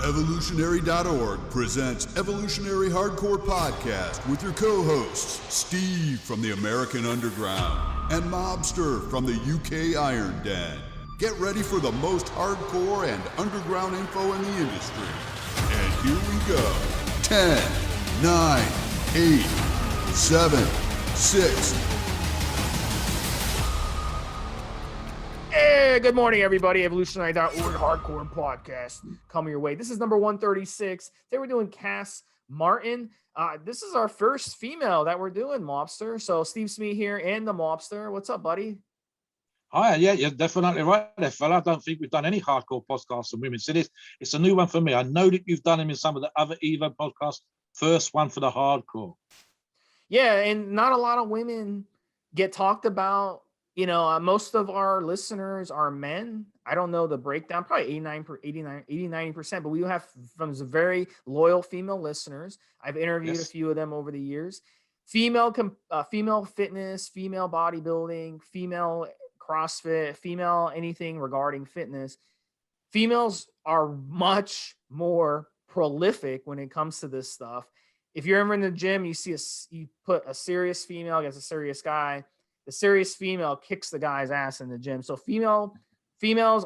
Evolutionary.org presents Evolutionary Hardcore Podcast with your co-hosts, Steve from the American Underground and Mobster from the UK Iron Den. Get ready for the most hardcore and underground info in the industry. And here we go. 10, 9, 8, 7, 6. Hey, good morning, everybody. Evolutionary.org Hardcore Podcast coming your way. This is number 136. Today we're doing Cass Martin. This is our first female that we're doing, Mobster. So Stevesmi here and the Mobster. What's up, buddy? Hi, yeah, you're definitely right there, fella. I don't think we've done any hardcore podcasts on women. So it's a new one for me. I know that you've done them in some of the other Evo podcasts. First one for the hardcore. Yeah, and not a lot of women get talked about. You know, most of our listeners are men. I don't know the breakdown, probably 80-90%, but we have from some very loyal female listeners. I've interviewed a few of them over the years. Female fitness, female bodybuilding, female CrossFit, female anything regarding fitness. Females are much more prolific when it comes to this stuff. If you're ever in the gym, you put a serious female against a serious guy. The serious female kicks the guy's ass in the gym. So females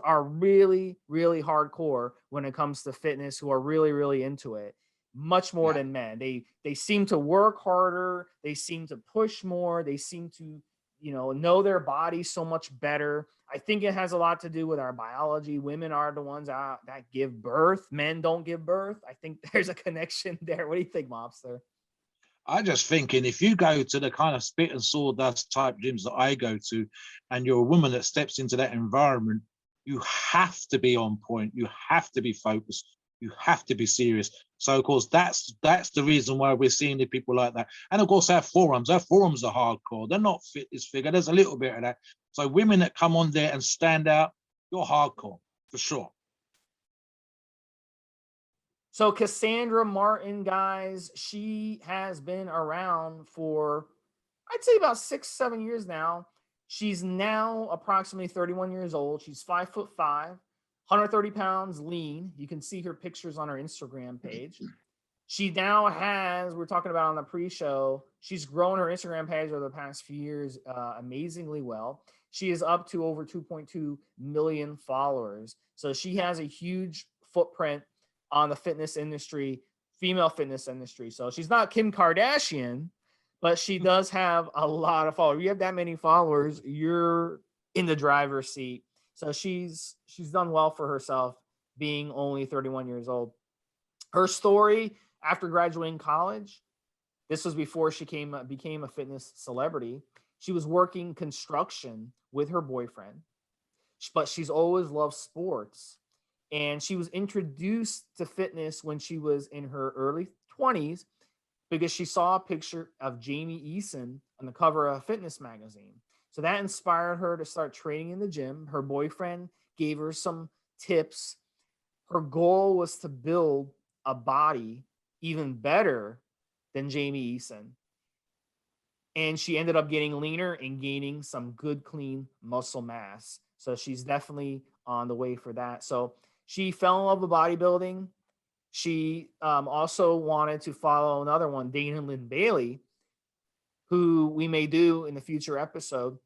are really, really hardcore when it comes to fitness, who are really, really into it, much more than men. They seem to work harder. They seem to push more. They seem to, know their body so much better. I think it has a lot to do with our biology. Women are the ones that give birth. Men don't give birth. I think there's a connection there. What do you think, Mobster? I just thinking if you go to the kind of spit and sawdust type gyms that I go to, and you're a woman that steps into that environment, you have to be on point. You have to be focused. You have to be serious. So of course that's the reason why we're seeing the people like that. And of course our forums are hardcore. They're not fitness figure. There's a little bit of that. So women that come on there and stand out, you're hardcore for sure. So Cassandra Martin, guys, she has been around for, I'd say about 6-7 years now. She's now approximately 31 years old. She's 5'5", 130 pounds, lean. You can see her pictures on her Instagram page. She now has, we're talking about on the pre-show, she's grown her Instagram page over the past few years amazingly well. She is up to over 2.2 million followers. So she has a huge footprint on the fitness industry, female fitness industry. So she's not Kim Kardashian, but she does have a lot of followers. You have that many followers, you're in the driver's seat. So she's done well for herself, being only 31 years old. Her story after graduating college, this was before she became a fitness celebrity. She was working construction with her boyfriend, but she's always loved sports. And she was introduced to fitness when she was in her early 20s because she saw a picture of Jamie Eason on the cover of a fitness magazine. So that inspired her to start training in the gym. Her boyfriend gave her some tips. Her goal was to build a body even better than Jamie Eason. And she ended up getting leaner and gaining some good, clean muscle mass. So she's definitely on the way for that. So she fell in love with bodybuilding. She also wanted to follow another one, Dana Lynn Bailey, who we may do in the future episode.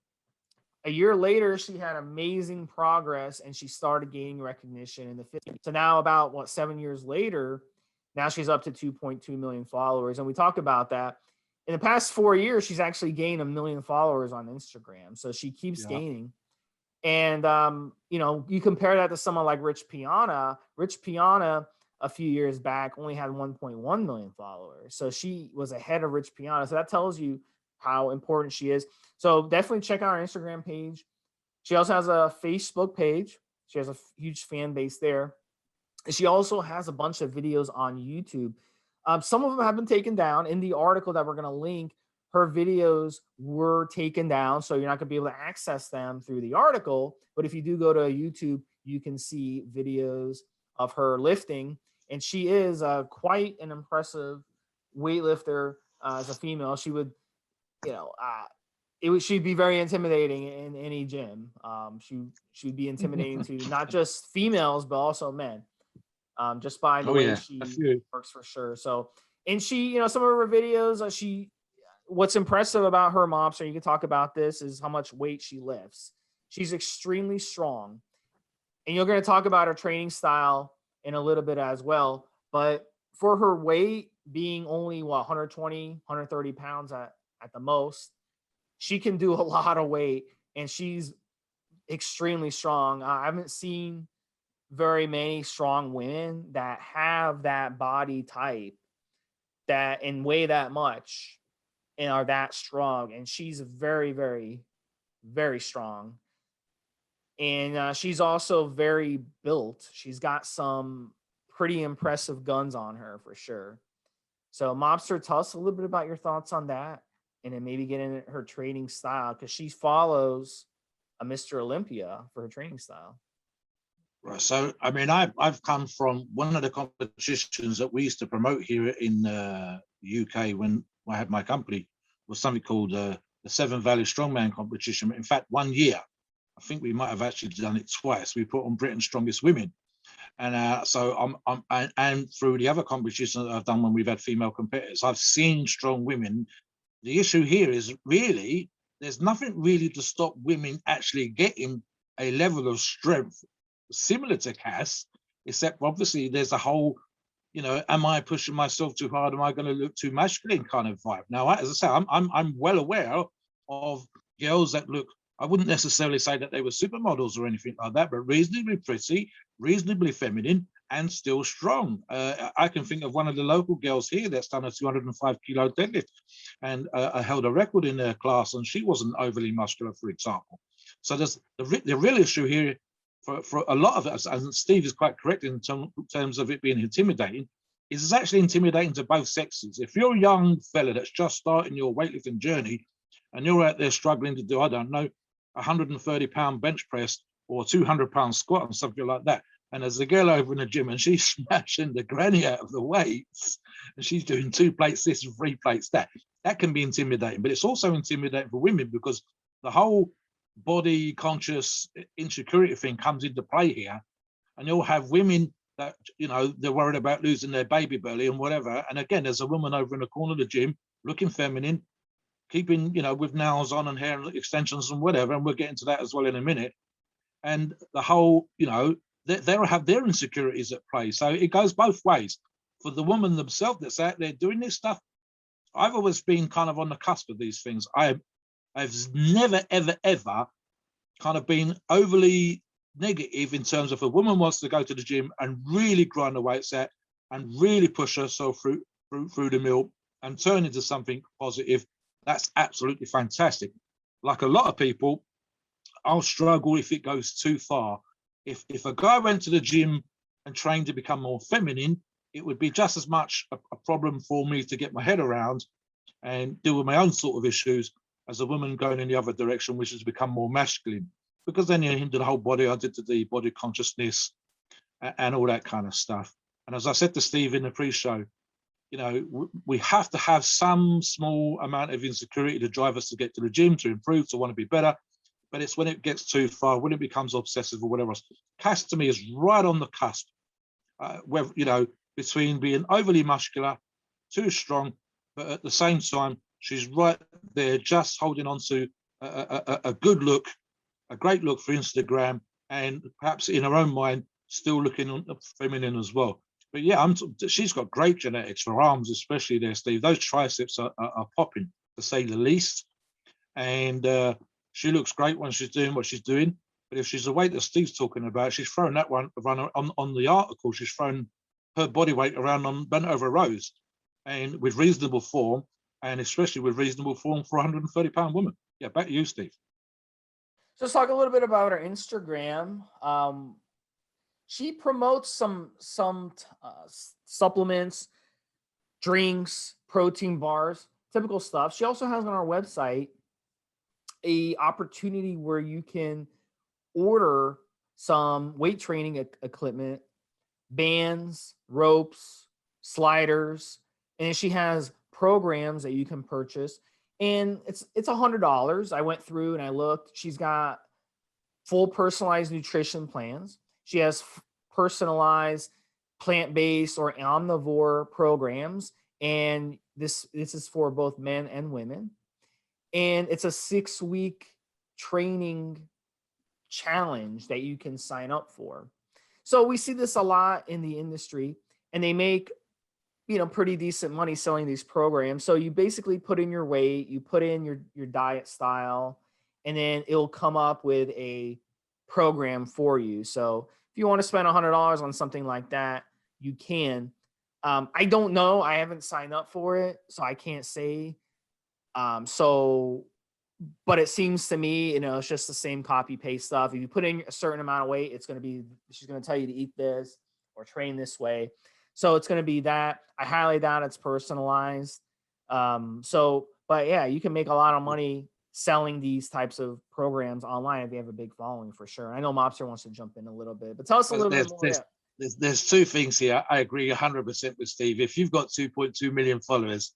A year later, she had amazing progress and she started gaining recognition in the fitness. So now about 7 years later, now she's up to 2.2 million followers. And we talk about that. In the past 4 years, she's actually gained 1 million followers on Instagram. So she keeps gaining. And, you compare that to someone like Rich Piana. Rich Piana, a few years back, only had 1.1 million followers. So she was ahead of Rich Piana. So that tells you how important she is. So definitely check out her Instagram page. She also has a Facebook page. She has a huge fan base there. And she also has a bunch of videos on YouTube. Some of them have been taken down. In the article that we're going to link, her videos were taken down, so you're not going to be able to access them through the article. But if you do go to YouTube, you can see videos of her lifting. And she is quite an impressive weightlifter as a female. She would, she'd be very intimidating in any gym. She'd be intimidating to not just females, but also men. just by the Oh way yeah, a she few. works for sure. So, and she, some of her videos, what's impressive about her, Mobster, you can talk about this, is how much weight she lifts. She's extremely strong. And you're going to talk about her training style in a little bit as well. But for her weight being only 120, 130 pounds at the most, she can do a lot of weight and she's extremely strong. I haven't seen very many strong women that have that body type that and weigh that much and are that strong. And she's very, very, very strong. And she's also very built. She's got some pretty impressive guns on her for sure. So, Mobster, tell us a little bit about your thoughts on that, and then maybe get into her training style because she follows a Mr. Olympia for her training style. Right. So, I mean, I've come from one of the competitions that we used to promote here in the UK when I had my company, was something called the Seven Valley Strongman competition. In fact, 1 year, I think we might have actually done it twice. We put on Britain's Strongest Women. And so and through the other competitions that I've done when we've had female competitors, I've seen strong women. The issue here is really, there's nothing really to stop women actually getting a level of strength similar to Cass, except obviously there's a whole, am I pushing myself too hard? Am I going to look too masculine kind of vibe? Now, as I say, I'm well aware of girls that look, I wouldn't necessarily say that they were supermodels or anything like that, but reasonably pretty, reasonably feminine, and still strong. I can think of one of the local girls here that's done a 205 kilo deadlift and held a record in their class, and she wasn't overly muscular, for example. So there's the real issue here for a lot of us, and Steve is quite correct in terms of it being intimidating, is it's actually intimidating to both sexes. If you're a young fella that's just starting your weightlifting journey and you're out there struggling to do, I don't know, 130-pound bench press or 200-pound squat and something like that, and there's a girl over in the gym and she's smashing the granny out of the weights and she's doing 2 plates this and 3 plates that can be intimidating. But it's also intimidating for women because the whole body conscious insecurity thing comes into play here, and you'll have women that they're worried about losing their baby belly and whatever, and again there's a woman over in the corner of the gym looking feminine, keeping with nails on and hair extensions and whatever, and we'll get into that as well in a minute, and the whole they have their insecurities at play. So it goes both ways for the woman themselves that's out there doing this stuff. I've always been kind of on the cusp of these things. I've never, ever, ever kind of been overly negative in terms of a woman wants to go to the gym and really grind the weights out and really push herself through the mill and turn into something positive. That's absolutely fantastic. Like a lot of people, I'll struggle if it goes too far. If a guy went to the gym and trained to become more feminine, it would be just as much a problem for me to get my head around and deal with my own sort of issues as a woman going in the other direction, which has become more masculine, because then you're into the whole body identity, body consciousness, and all that kind of stuff. And as I said to Steve in the pre-show, we have to have some small amount of insecurity to drive us to get to the gym, to improve, to want to be better. But it's when it gets too far, when it becomes obsessive or whatever else. Cass to me is right on the cusp, between being overly muscular, too strong, but at the same time, she's right there just holding on to a good look, a great look for Instagram, and perhaps in her own mind, still looking feminine as well. But yeah, she's got great genetics for arms, especially there, Steve. Those triceps are popping, to say the least. And she looks great when she's doing what she's doing. But if she's the weight that Steve's talking about, she's thrown that one on the article. She's thrown her body weight around on bent over rows, and with reasonable form, and especially with reasonable form for a 130-pound woman. Yeah, back to you, Steve. So let's talk a little bit about her Instagram. She promotes some supplements, drinks, protein bars, typical stuff. She also has on our website a opportunity where you can order some weight training equipment, bands, ropes, sliders, and she has programs that you can purchase, and it's $100. I went through and I looked. She's got full personalized nutrition plans. She has personalized plant-based or omnivore programs, and this is for both men and women, and it's a 6-week training challenge that you can sign up for. So we see this a lot in the industry, and they make, pretty decent money selling these programs. So you basically put in your weight, you put in your diet style, and then it'll come up with a program for you. So if you want to spend $100 on something like that, you can. I don't know. I haven't signed up for it, so I can't say. But it seems to me, it's just the same copy paste stuff. If you put in a certain amount of weight, she's going to tell you to eat this or train this way. So it's going to be that. I highly doubt it's personalized. But yeah, you can make a lot of money selling these types of programs online if you have a big following, for sure. I know Mobster wants to jump in a little bit, but tell us a little bit more. There's two things here. I agree 100% with Steve. If you've got 2.2 million followers,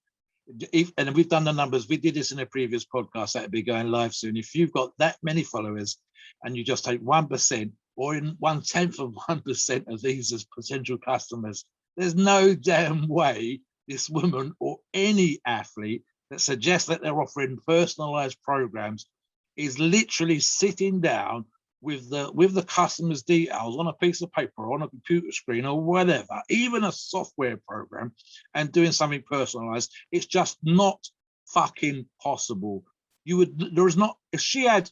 and we've done the numbers, we did this in a previous podcast that'll be going live soon. If you've got that many followers and you just take 1% or in 1/10 of 1% of these as potential customers, there's no damn way this woman or any athlete that suggests that they're offering personalized programs is literally sitting down with the customer's details on a piece of paper or on a computer screen or whatever, even a software program, and doing something personalized. It's just not fucking possible. If she had,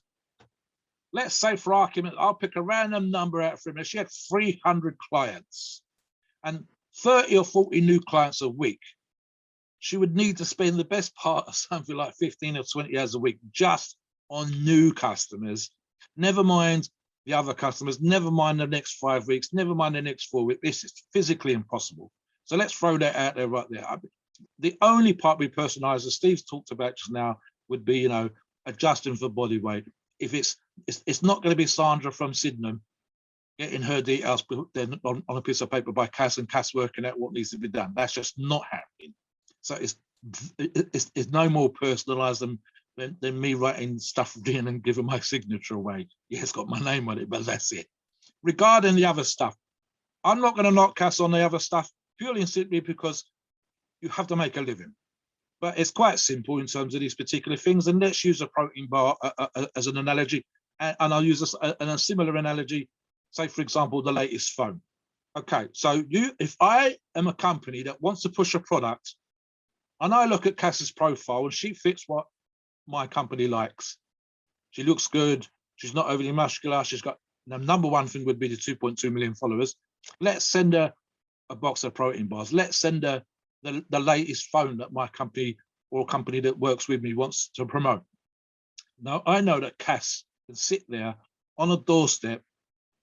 let's say for argument, I'll pick a random number out from her, she had 300 clients and 30 or 40 new clients a week, she would need to spend the best part of something like 15 or 20 hours a week just on new customers. Never mind the other customers, never mind the next 5 weeks, never mind the next 4 weeks. This is physically impossible. So let's throw that out there right there. The only part we personalize, as Steve's talked about just now, would be, adjusting for body weight. If it's not going to be Sandra from Sydenham getting her details put then on a piece of paper by Cass and Cass working out what needs to be done. That's just not happening. So it's no more personalized than me writing stuff in and giving my signature away. Yeah, it's got my name on it, but that's it. Regarding the other stuff, I'm not going to knock Cass on the other stuff purely and simply because you have to make a living. But it's quite simple in terms of these particular things. And let's use a protein bar as an analogy. And I'll use a similar analogy, say, for example, the latest phone. Okay, so if I am a company that wants to push a product, and I look at Cass's profile and she fits what my company likes. She looks good. She's not overly muscular. She's got, the number one thing would be the 2.2 million followers. Let's send her a box of protein bars. Let's send her the latest phone that my company or a company that works with me wants to promote. Now, I know that Cass can sit there on a doorstep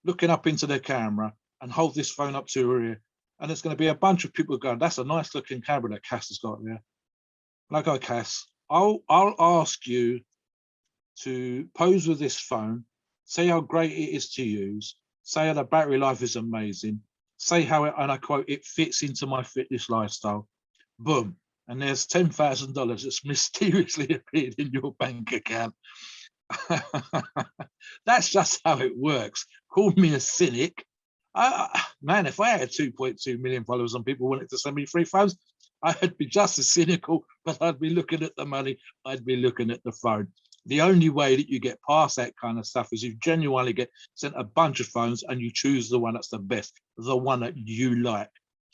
looking up into the camera and hold this phone up to her ear. And there's going to be a bunch of people going, that's a nice looking camera that Cass has got there. And I go, Cass, I'll ask you to pose with this phone, say how great it is to use, say how the battery life is amazing, say how, and I quote, it fits into my fitness lifestyle. Boom. And there's $10,000 that's mysteriously appeared in your bank account. That's just how it works. Call me a cynic. Man, if I had 2.2 million followers and people wanted to send me free phones, I'd be just as cynical, but I'd be looking at the money, I'd be looking at the phone. The only way that you get past that kind of stuff is you genuinely get sent a bunch of phones and you choose the one that's the best, the one that you like,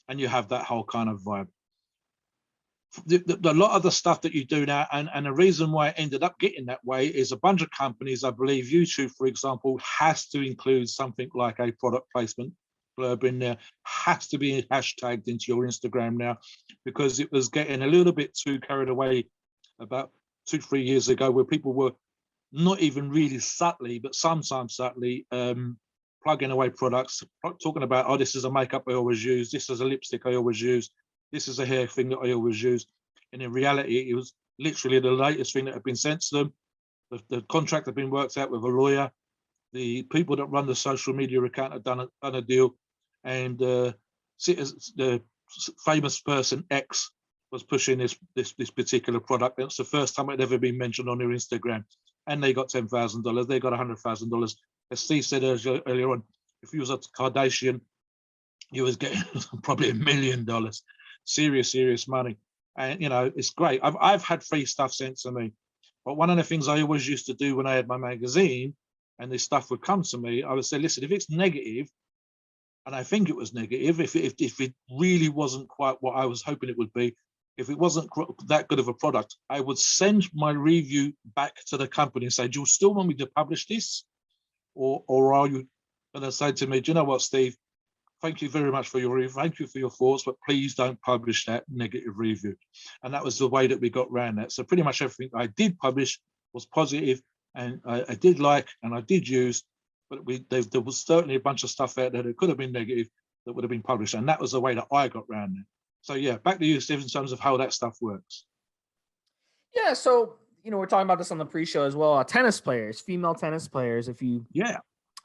and you have that whole kind of vibe. The lot of the stuff that you do now, and the reason why it ended up getting that way is a bunch of companies, I believe YouTube, for example, has to include something like a product placement blurb in there, has to be hashtagged into your Instagram now, because it was getting a little bit too carried away about 2-3 years ago, where people were not even really subtly, but sometimes subtly plugging away products, talking about, oh, this is a makeup I always use, this is a lipstick I always use, this is a hair thing that I always use. And in reality, it was literally the latest thing that had been sent to them. The contract had been worked out with a lawyer. The people that run the social media account had done a deal. And the famous person X was pushing this particular product. It's the first time it had ever been mentioned on their Instagram. And they got $10,000. They got $100,000. As Steve said earlier on, if you was a Kardashian, you was getting probably $1 million, serious money. And, you know, it's great. I've had free stuff sent to me. But one of the things I always used to do when I had my magazine and this stuff would come to me, I would say, listen, if it's negative, and I think it was negative, if it really wasn't quite what I was hoping it would be, if it wasn't that good of a product, I would send my review back to the company and say, do you still want me to publish this? Or are you going to say to me, do you know what, Steve? Thank you very much for your review. Thank you for your thoughts, but please don't publish that negative review. And that was the way that we got around that. So pretty much everything I did publish was positive, and I did like and I did use, but there was certainly a bunch of stuff out there that could have been negative that would have been published. And that was the way that I got around it. So yeah, back to you, Steve, in terms of how that stuff works. Yeah, so we're talking about this on the pre-show as well. Tennis players, female tennis players, if you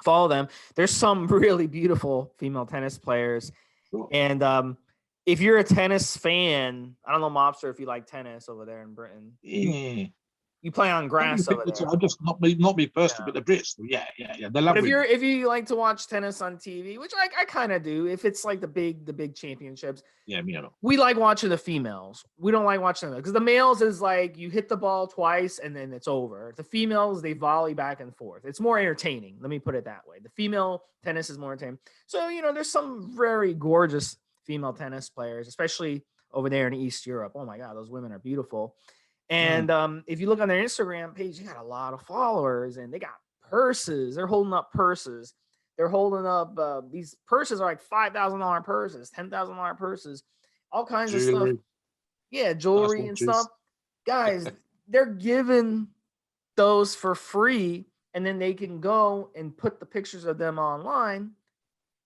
follow them, there's some really beautiful female tennis players. Sure. And if you're a tennis fan, I don't know, Mobster, if you like tennis over there in Britain. Yeah. You play on grass over there. I just not me personally, but the Brits. Yeah. They love. But if you like to watch tennis on TV, which I kind of do, if it's like the big championships. Yeah, me know. We like watching the females. We don't like watching them because the males is like you hit the ball twice and then it's over. The females, they volley back and forth. It's more entertaining. Let me put it that way. The female tennis is more entertaining. So there's some very gorgeous female tennis players, especially over there in East Europe. Oh my God, those women are beautiful. And if you look on their Instagram page, you got a lot of followers and they got purses. They're holding up purses. They're holding up these purses are like $5,000 purses, $10,000 purses, all kinds of stuff. Yeah, jewelry and stuff. Guys, they're giving those for free, and then they can go and put the pictures of them online,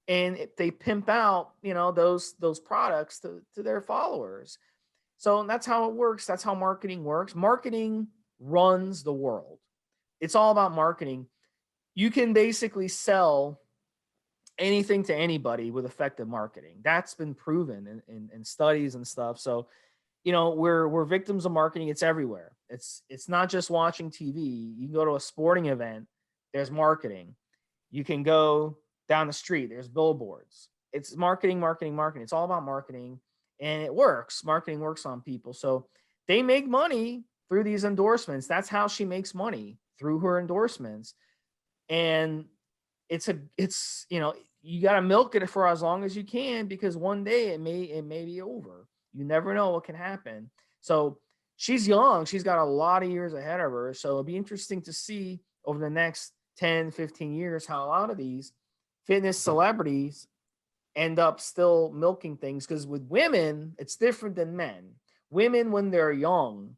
and if they pimp out, those products to their followers. So that's how it works. That's how marketing works. Marketing runs the world. It's all about marketing. You can basically sell anything to anybody with effective marketing. That's been proven in studies and stuff. So, we're victims of marketing. It's everywhere. It's not just watching TV. You can go to a sporting event, there's marketing. You can go down the street, there's billboards. It's marketing. It's all about marketing. And it works. Marketing works on people. So they make money through these endorsements. That's how she makes money, through her endorsements. And it's you got to milk it for as long as you can, because one day it may be over. You never know what can happen. So she's young. She's got a lot of years ahead of her. So it'll be interesting to see over the next 10, 15 years how a lot of these fitness celebrities end up still milking things, because with women, it's different than men. Women, when they're young,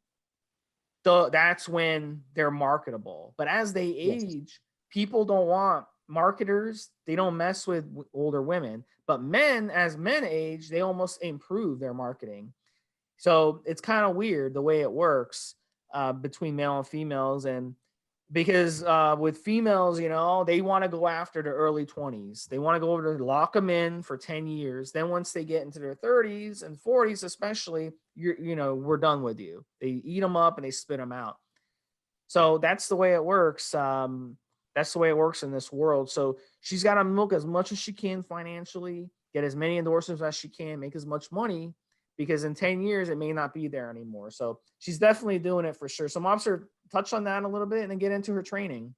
that's when they're marketable. But as they age, people don't want marketers. They don't mess with older women. But men, as men age, they almost improve their marketing. So it's kind of weird the way it works between male and females. And because with females, they want to go after the early 20s. They want to go over to lock them in for 10 years. Then once they get into their 30s and 40s, especially, we're done with you. They eat them up and they spit them out. So that's the way it works. That's the way it works in this world. So she's got to milk as much as she can financially, get as many endorsements as she can, make as much money, because in 10 years, it may not be there anymore. So she's definitely doing it for sure. So Mobster, touch on that a little bit and then get into her training.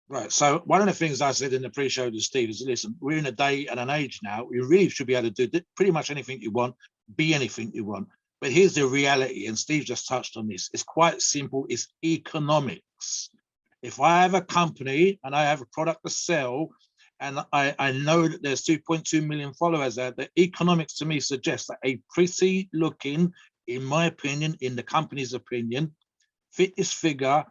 Right. So one of the things I said in the pre-show to Steve is, listen, we're in a day and an age now. You really should be able to do pretty much anything you want, be anything you want. But here's the reality, and Steve just touched on this. It's quite simple. It's economics. If I have a company and I have a product to sell, and I know that there's 2.2 million followers out there, economics to me suggests that a pretty looking, in my opinion, in the company's opinion, fitness figure,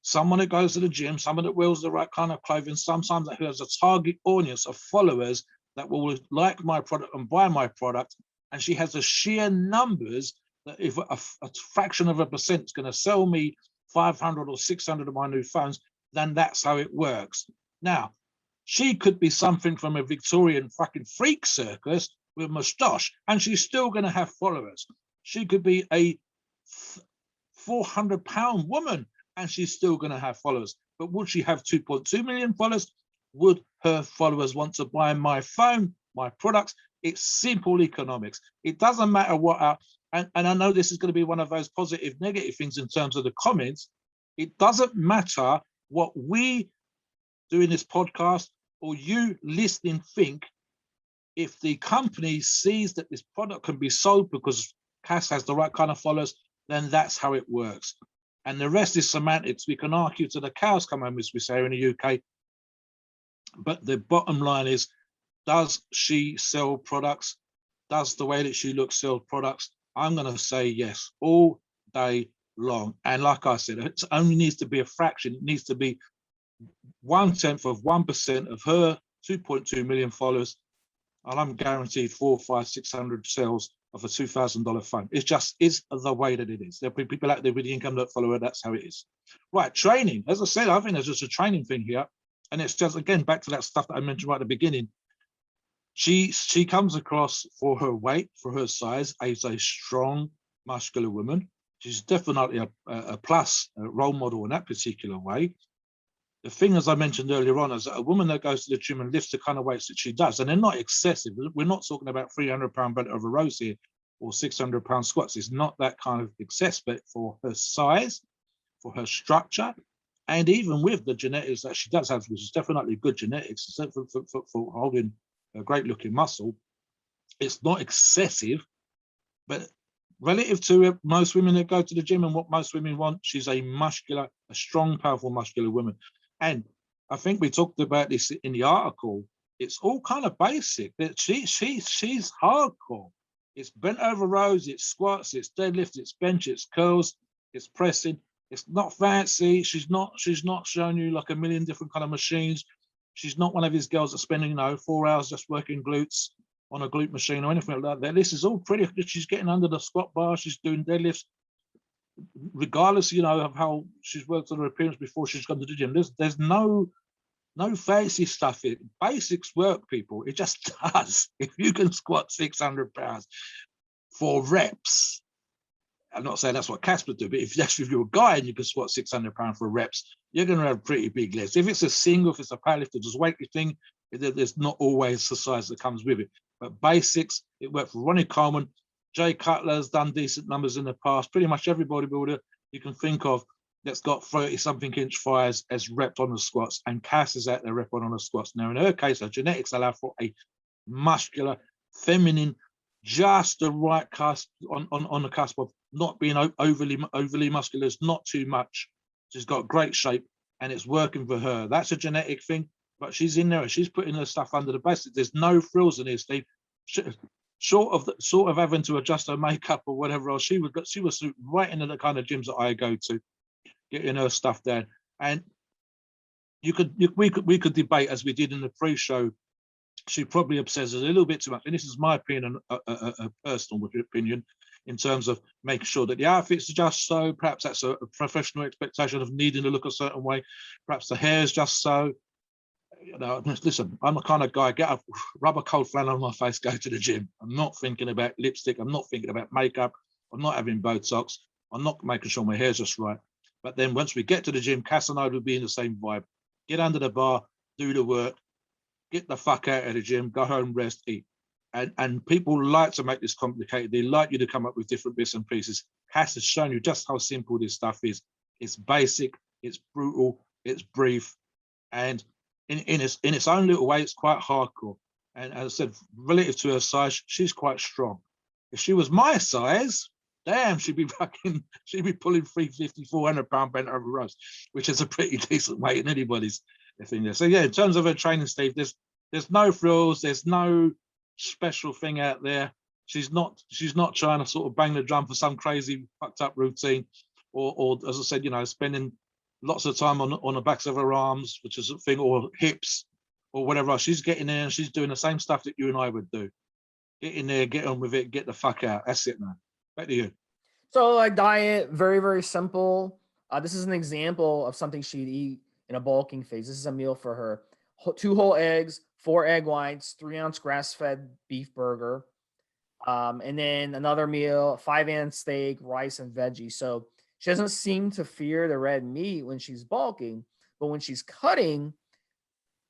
someone that goes to the gym, someone that wears the right kind of clothing, sometimes who has a target audience of followers that will like my product and buy my product, and she has the sheer numbers that if a fraction of a percent is going to sell me 500 or 600 of my new phones, then that's how it works. Now, she could be something from a Victorian fucking freak circus with a moustache, and she's still going to have followers. She could be a 400-pound woman, and she's still going to have followers. But would she have 2.2 million followers? Would her followers want to buy my phone, my products? It's simple economics. It doesn't matter what and I know this is going to be one of those positive, negative things in terms of the comments. It doesn't matter what we do in this podcast or you listening think. If the company sees that this product can be sold because Cass has the right kind of followers, then that's how it works. And the rest is semantics. We can argue to the cows come home, as we say in the UK. But the bottom line is, does she sell products? Does the way that she looks sell products? I'm going to say yes, all day long. And like I said, it only needs to be a fraction. It needs to be 1/10 of 1% of her 2.2 million followers. And I'm guaranteed 400, 500, 600 sales of a $2,000 phone. It just is the way that it is. There'll be people out there with the income that follow her. That's how it is. Right, training. As I said, I think there's just a training thing here. And it's just, again, back to that stuff that I mentioned right at the beginning. She comes across, for her weight, for her size, as a strong, muscular woman. She's definitely a plus role model in that particular way. The thing, as I mentioned earlier on, is that a woman that goes to the gym and lifts the kind of weights that she does, and they're not excessive. We're not talking about 300-pound bent over rows here or 600-pound squats. It's not that kind of excess, but for her size, for her structure, and even with the genetics that she does have, which is definitely good genetics for holding a great-looking muscle, it's not excessive, but relative to most women that go to the gym and what most women want, she's a muscular, a strong, powerful, muscular woman. And I think we talked about this in the article. It's all kind of basic. That she's hardcore. It's bent over rows, it's squats, it's deadlift, it's bench, it's curls, it's pressing. It's not fancy. She's not showing you like a million different kind of machines. She's not one of these girls that's spending 4 hours just working glutes on a glute machine or anything like that. This is all pretty. She's getting under the squat bar. She's doing deadlifts, regardless, of how she's worked on her appearance before she's gone to the gym. There's no fancy stuff here. Basics work, people. It just does. If you can squat 600 pounds for reps, I'm not saying that's what Casper do, but if you're a guy and you can squat 600 pounds for reps, you're going to have pretty big legs. If it's a single, if it's a powerlifter, just weightlifting, there's not always the size that comes with it. But basics, it worked for Ronnie Coleman. Jay Cutler's done decent numbers in the past. Pretty much every bodybuilder you can think of that's got 30-something inch thighs has repped on the squats, and Cass is out there repping on the squats. Now, in her case, her genetics allow for a muscular, feminine, just the right cusp on the cusp of not being overly muscular. It's not too much. She's got great shape, and it's working for her. That's a genetic thing, but she's in there and she's putting her stuff under the basics. There's no frills in here, Steve. Short of having to adjust her makeup or whatever else, she was right into the kind of gyms that I go to, getting her stuff down. And we could debate, as we did in the pre-show. She probably obsesses a little bit too much, and this is my opinion, a personal opinion, in terms of making sure that the outfits are just so. Perhaps that's a professional expectation of needing to look a certain way. Perhaps the hair is just so. Listen, I'm the kind of guy, get a rubber cold flannel on my face, go to the gym. I'm not thinking about lipstick. I'm not thinking about makeup. I'm not having Botox. I'm not making sure my hair's just right. But then once we get to the gym, Cass and I will be in the same vibe. Get under the bar, do the work, get the fuck out of the gym, go home, rest, eat. And people like to make this complicated. They like you to come up with different bits and pieces. Cass has shown you just how simple this stuff is. It's basic, it's brutal, it's brief, and in its own little way, it's quite hardcore. And as I said, relative to her size, she's quite strong. If she was my size, damn, she'd be pulling 350, 400 pound bent over rows, which is a pretty decent weight in anybody's thing there. So yeah, in terms of her training, Steve, there's no frills, there's no special thing out there. She's not trying to sort of bang the drum for some crazy fucked up routine, or as I said, spending lots of time on the backs of her arms, which is a thing, or hips, or whatever else. She's getting there and she's doing the same stuff that you and I would do. Get in there, get on with it, get the fuck out. That's it, man. Back to you. So diet, very, very simple. This is an example of something she'd eat in a bulking phase. This is a meal for her. 2 whole eggs, 4 egg whites, 3-ounce grass-fed beef burger. And then another meal, 5-ounce steak, rice, and veggies. So she doesn't seem to fear the red meat when she's bulking, but when she's cutting,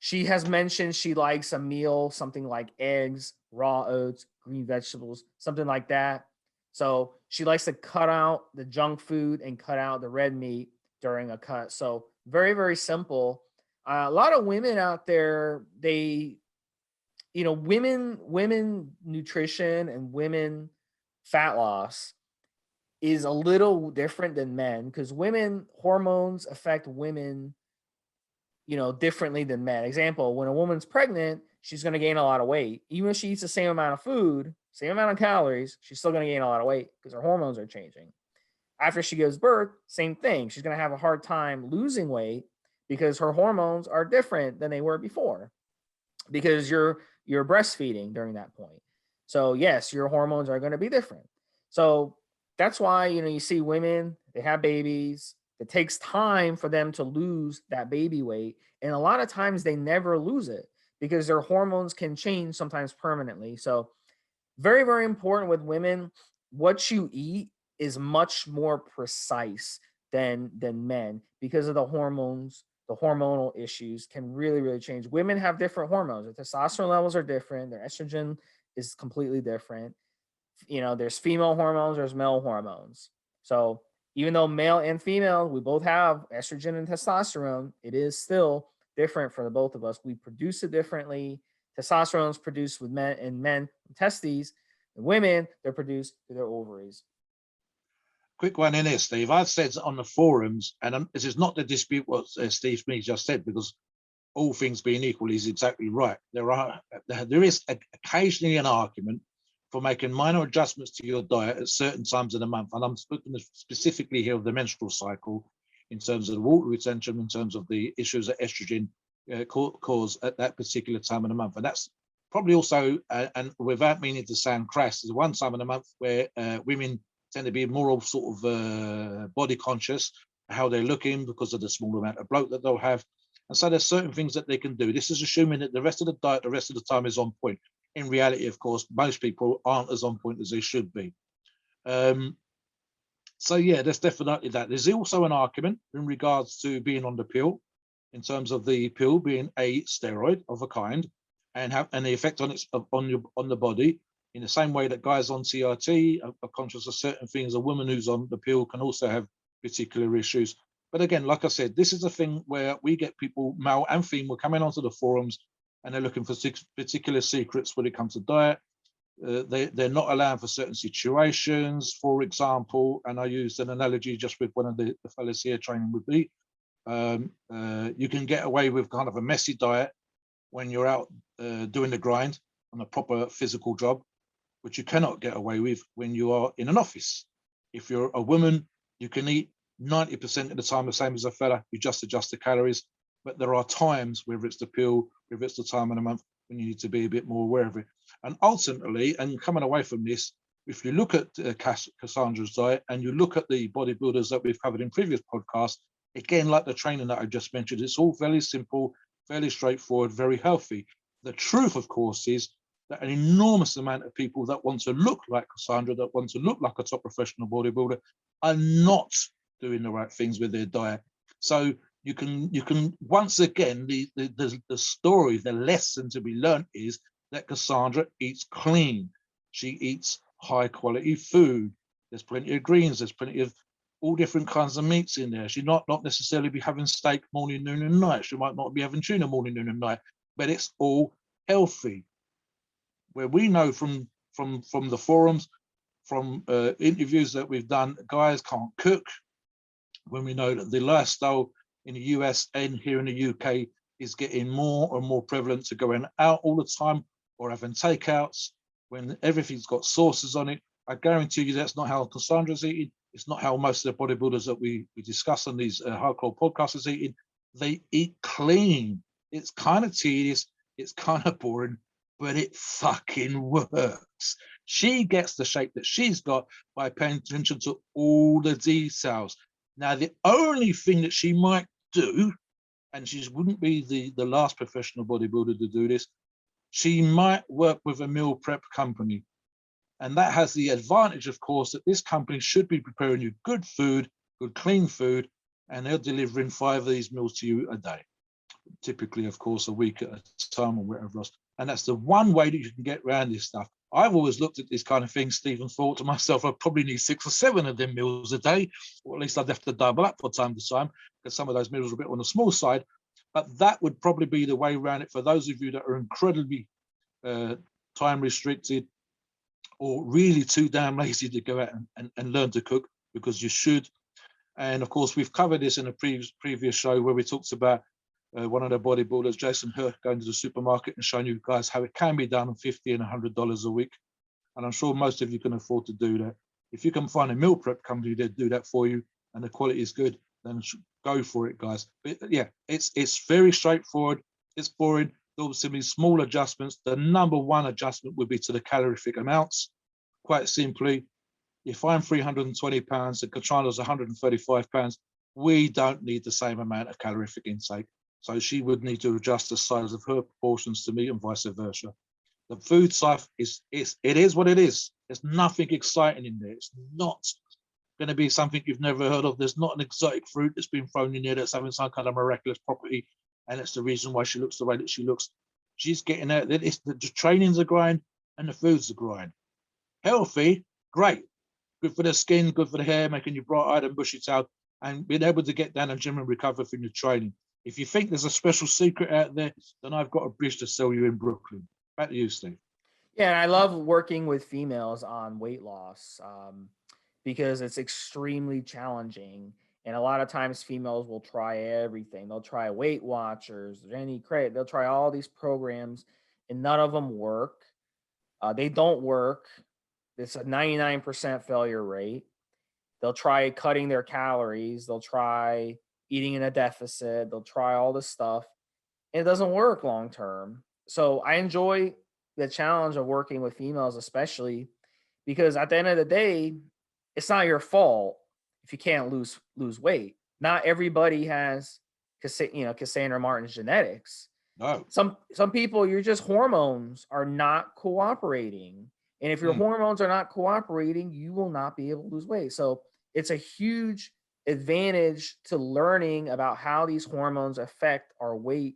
She has mentioned she likes a meal, something like eggs, raw oats, green vegetables, something like that. So she likes to cut out the junk food and cut out the red meat during a cut. So very, very simple. A lot of women out there, they, women nutrition and women fat loss is a little different than men because women hormones affect women differently than men. Example, when a woman's pregnant, she's going to gain a lot of weight. Even if she eats the same amount of food, same amount of calories, she's still going to gain a lot of weight because her hormones are changing. After she gives birth, same thing. She's going to have a hard time losing weight because her hormones are different than they were before because you're breastfeeding during that point. So yes, your hormones are going to be different. So that's why, you see women, they have babies. It takes time for them to lose that baby weight. And a lot of times they never lose it because their hormones can change sometimes permanently. So very, very important with women. What you eat is much more precise than men because of the hormones. The hormonal issues can really, really change. Women have different hormones. Their testosterone levels are different. Their estrogen is completely different. There's female hormones, there's male hormones. So even though male and female, we both have estrogen and testosterone, it is still different for the both of us. We produce it differently. Testosterone is produced with men testes. And women, they're produced through their ovaries. Quick one in here, Steve. I've said on the forums, and this is not to dispute what Stevesmi just said, because all things being equal, he's exactly right. There is occasionally an argument for making minor adjustments to your diet at certain times of the month. And I'm speaking specifically here of the menstrual cycle in terms of the water retention, in terms of the issues that estrogen cause at that particular time of the month. And that's probably also, and without meaning to sound crass, there's one time of the month where women tend to be more sort of body conscious, how they're looking because of the small amount of bloat that they'll have. And so there's certain things that they can do. This is assuming that the rest of the diet, the rest of the time is on point. In reality, of course, most people aren't as on point as they should be. So yeah, there's definitely that. There's also an argument in regards to being on the pill, in terms of the pill being a steroid of a kind, and the effect on the body. In the same way that guys on CRT are conscious of certain things, a woman who's on the pill can also have particular issues. But again, like I said, this is a thing where we get people, male and female, coming onto the forums and they're looking for particular secrets when it comes to diet. They're not allowed for certain situations, for example, and I used an analogy just with one of the fellas here training with me. You can get away with kind of a messy diet when you're out doing the grind on a proper physical job, which you cannot get away with when you are in an office. If you're a woman, you can eat 90% of the time the same as a fella, you just adjust the calories. But there are times, whether it's the pill, whether it's the time of the month, when you need to be a bit more aware of it. And ultimately, and coming away from this, if you look at Cassandra's diet and you look at the bodybuilders that we've covered in previous podcasts, again, like the training that I just mentioned, it's all very simple, fairly straightforward, very healthy. The truth, of course, is that an enormous amount of people that want to look like Cassandra, that want to look like a top professional bodybuilder, are not doing the right things with their diet. So you can once again, the story, the lesson to be learned is that Cassandra eats clean. She eats high quality food. There's plenty of greens. There's plenty of all different kinds of meats in there. She not necessarily be having steak morning, noon, and night. She might not be having tuna morning, noon, and night, but it's all healthy. Where we know from the forums, from interviews that we've done, guys can't cook. When we know that the lifestyle in the US and here in the UK is getting more and more prevalent to going out all the time or having takeouts when everything's got sauces on it. I guarantee you that's not how Cassandra's eating. It's not how most of the bodybuilders that we discuss on these hardcore podcasts is eating. They eat clean. It's kind of tedious. It's kind of boring, but it fucking works. She gets the shape that she's got by paying attention to all the details. Now, the only thing that she might do, and she wouldn't be the last professional bodybuilder to do this, she might work with a meal prep company. And that has the advantage, of course, that this company should be preparing you good food, good clean food, and they're delivering 5 of these meals to you a day. typically, of course, a week at a time or whatever else. And that's the one way that you can get around this stuff. I've always looked at this kind of thing, Steve, and thought to myself, I probably need 6 or 7 of them meals a day, or at least I'd have to double up from time to time, because some of those meals are a bit on the small side. But that would probably be the way around it for those of you that are incredibly time restricted or really too damn lazy to go out and learn to cook, because you should. And of course, we've covered this in a previous show where we talked about one of the bodybuilders, Jason Herr, going to the supermarket and showing you guys how it can be done on $50 and $100 a week. And I'm sure most of you can afford to do that. If you can find a meal prep company that do that for you and the quality is good, then go for it, guys. But yeah, it's very straightforward. It's boring. There'll be small adjustments. The number one adjustment would be to the calorific amounts. Quite simply, if I'm 320 pounds and Cassandra's 135 pounds, we don't need the same amount of calorific intake. So she would need to adjust the size of her proportions to me and vice versa. The food stuff it is what it is. There's nothing exciting in there. It's not going to be something you've never heard of. There's not an exotic fruit that's been thrown in there that's having some kind of miraculous property, and it's the reason why she looks the way that she looks. She's getting out. The training's a grind and the food's a grind. Healthy, great. Good for the skin, good for the hair, making you bright-eyed and bushy-tailed, and being able to get down and gym and recover from your training. If you think there's a special secret out there, then I've got a bridge to sell you in Brooklyn. Back to you, Steve. Yeah, and I love working with females on weight loss because it's extremely challenging. And a lot of times females will try everything. They'll try Weight Watchers, any credit. They'll try all these programs, and none of them work. They don't work. It's a 99% failure rate. They'll try cutting their calories. They'll try eating in a deficit. They'll try all this stuff, and it doesn't work long term. So I enjoy the challenge of working with females, especially because at the end of the day, it's not your fault if you can't lose weight. Not everybody has, Cassandra Martin's genetics. No. Some people, your just hormones are not cooperating. And if your hormones are not cooperating, you will not be able to lose weight. So it's a huge advantage to learning about how these hormones affect our weight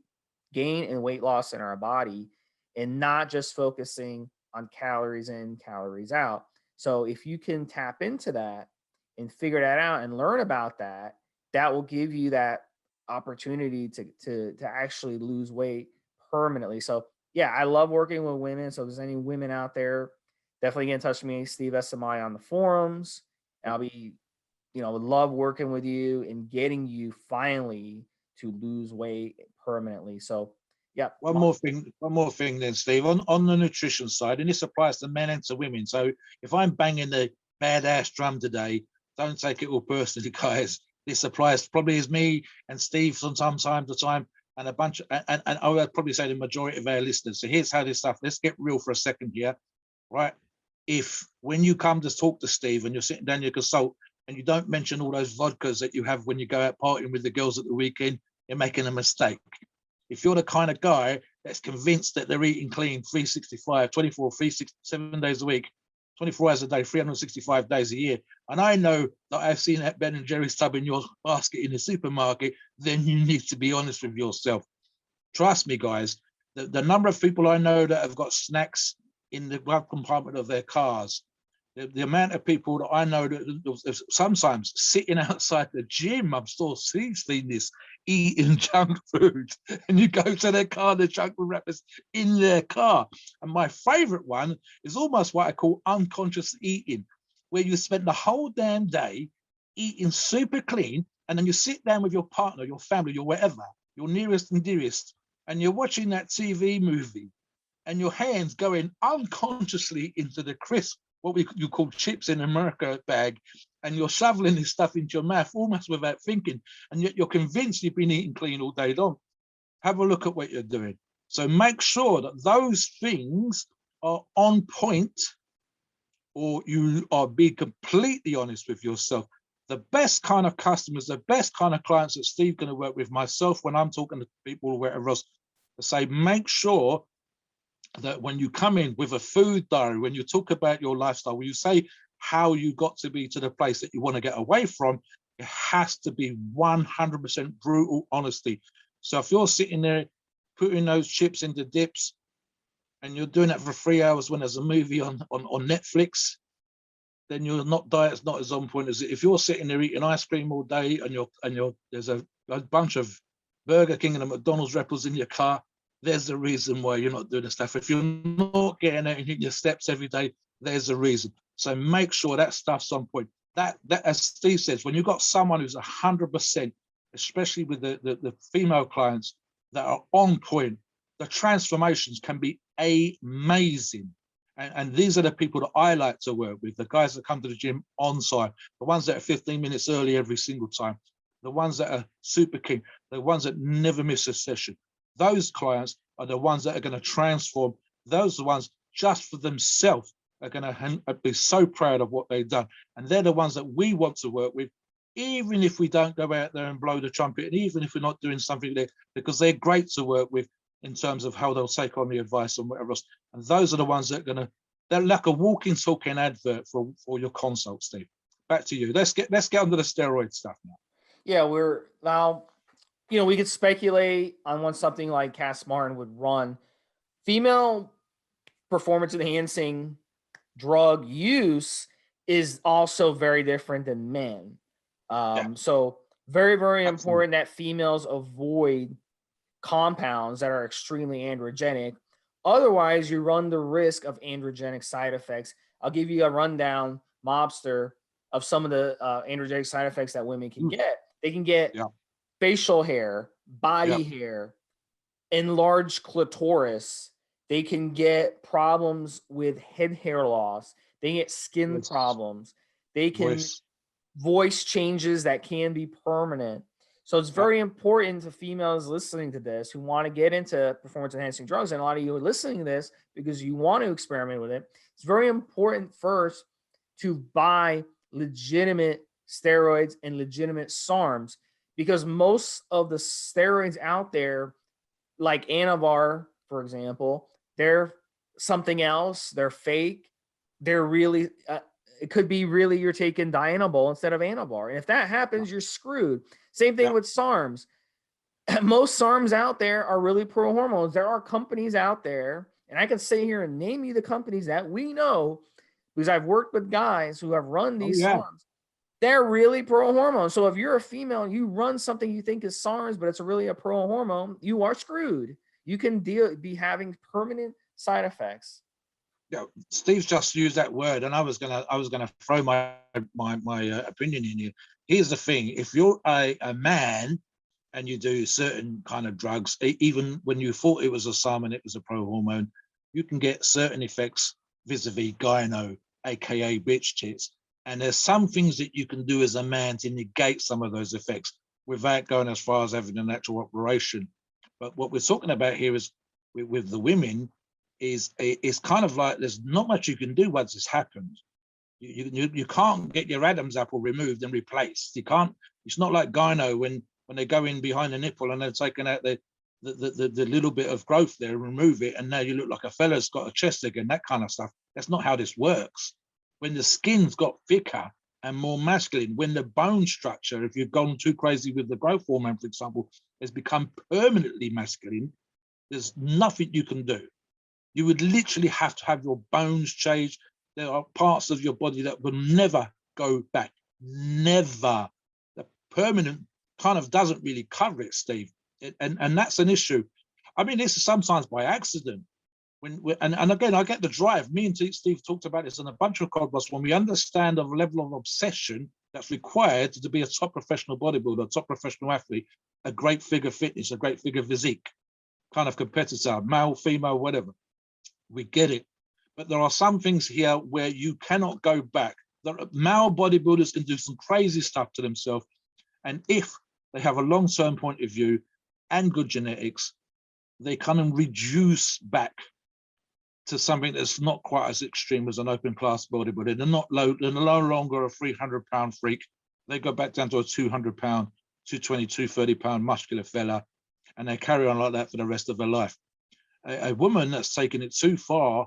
gain and weight loss in our body, and not just focusing on calories in, calories out. So if you can tap into that and figure that out and learn about that, that will give you that opportunity to actually lose weight permanently. So yeah, I love working with women. So if there's any women out there, definitely get in touch with me, Stevesmi on the forums. And I'll be, would love working with you and getting you finally to lose weight permanently. So yeah. One more thing then, Steve, on the nutrition side, and this applies to men and to women. So if I'm banging the badass drum today, don't take it all personally, guys. This applies probably as me and Steve from time to time, and a bunch of, and I would probably say the majority of our listeners. So here's how this stuff, let's get real for a second here, right? If when you come to talk to Steve and you're sitting down, you consult, and you don't mention all those vodkas that you have when you go out partying with the girls at the weekend, you're making a mistake. If you're the kind of guy that's convinced that they're eating clean 365, 24, 367 days a week, 24 hours a day, 365 days a year, and I know that I've seen that Ben and Jerry's tub in your basket in the supermarket, then you need to be honest with yourself. Trust me, guys, the number of people I know that have got snacks in the glove compartment of their cars, the amount of people that I know that sometimes sitting outside the gym, I'm still seeing this, eating junk food, and you go to their car, the junk food wrappers in their car. And my favorite one is almost what I call unconscious eating, where you spend the whole damn day eating super clean, and then you sit down with your partner, your family, your whatever, your nearest and dearest, and you're watching that TV movie, and your hands going unconsciously into the crisp, what you call chips in America bag, and you're shoveling this stuff into your mouth almost without thinking, and yet you're convinced you've been eating clean all day long. Have a look at what you're doing. So make sure that those things are on point, or you are being completely honest with yourself. The best kind of customers, the best kind of clients that Steve's going to work with, myself, when I'm talking to people or whatever else, to say, make sure that when you come in with a food diary, when you talk about your lifestyle, when you say how you got to be to the place that you want to get away from, it has to be 100% brutal honesty. So if you're sitting there putting those chips into dips and you're doing that for 3 hours when there's a movie on Netflix, then your diet's not as on point as if you're sitting there eating ice cream all day and there's a bunch of Burger King and a McDonald's wrappers in your car. There's a reason why you're not doing the stuff. If you're not getting out and hitting your steps every day, there's a reason. So make sure that stuff's on point. That as Steve says, when you've got someone who's 100%, especially with the female clients that are on point, the transformations can be amazing. And these are the people that I like to work with, the guys that come to the gym on site, the ones that are 15 minutes early every single time, the ones that are super keen, the ones that never miss a session. Those clients are the ones that are going to transform. Those are the ones just for themselves are going to be so proud of what they've done. And they're the ones that we want to work with, even if we don't go out there and blow the trumpet, and even if we're not doing something there, because they're great to work with in terms of how they'll take on the advice and whatever else. And those are the ones that are they're like a walking, talking advert for your consult, Steve. Back to you. Let's get onto the steroid stuff now. Yeah, we're now, we could speculate on when something like Cass Martin would run. Female performance enhancing drug use is also very different than men. So very, very important that females avoid compounds that are extremely androgenic. Otherwise, you run the risk of androgenic side effects. I'll give you a rundown, Mobster, of some of the androgenic side effects that women can get. They can get facial hair, body hair, enlarged clitoris. They can get problems with head hair loss. They get skin problems. They can voice changes that can be permanent. So it's very important to females listening to this who want to get into performance enhancing drugs. And a lot of you are listening to this because you want to experiment with it. It's very important first to buy legitimate steroids and legitimate SARMs, because most of the steroids out there, like Anavar, for example, they're something else. They're fake. They're really, it could be really you're taking Dianabol instead of Anavar. And if that happens, you're screwed. Same thing with SARMs. Most SARMs out there are really pro-hormones. There are companies out there, and I can sit here and name you the companies that we know, because I've worked with guys who have run these SARMs. They're really pro-hormone. So if you're a female and you run something you think is SARMs, but it's really a pro-hormone, you are screwed. You can be having permanent side effects. Yeah, Steve's just used that word, and I was gonna throw my opinion in here. Here's the thing: if you're a man and you do certain kind of drugs, even when you thought it was a SARM and it was a pro-hormone, you can get certain effects vis-a-vis gyno, aka bitch tits. And there's some things that you can do as a man to negate some of those effects without going as far as having an actual operation. But what we're talking about here is with the women is it's kind of like there's not much you can do once it's happened. You can't get your Adam's apple removed and replaced. You can't. It's not like gyno when they go in behind the nipple and they're taking out the little bit of growth there and remove it, and now you look like a fella's got a chest again. That kind of stuff. That's not how this works. When the skin's got thicker and more masculine, when the bone structure, if you've gone too crazy with the growth hormone, for example, has become permanently masculine, there's nothing you can do. You would literally have to have your bones changed. There are parts of your body that will never go back. Never. The permanent kind of doesn't really cover it, Steve. And that's an issue. I mean, this is sometimes by accident. And again, I get the drive. Me and Steve talked about this in a bunch of podcasts. When we understand the level of obsession that's required to be a top professional bodybuilder, a top professional athlete, a great figure fitness, a great figure physique kind of competitor, male, female, whatever, we get it. But there are some things here where you cannot go back. Male bodybuilders can do some crazy stuff to themselves. And if they have a long-term point of view and good genetics, they kind of reduce back to something that's not quite as extreme as an open class bodybuilder. They're no longer a 300-pound freak. They go back down to a 200-pound, 220, 230-pound muscular fella, and they carry on like that for the rest of their life. A woman that's taken it too far,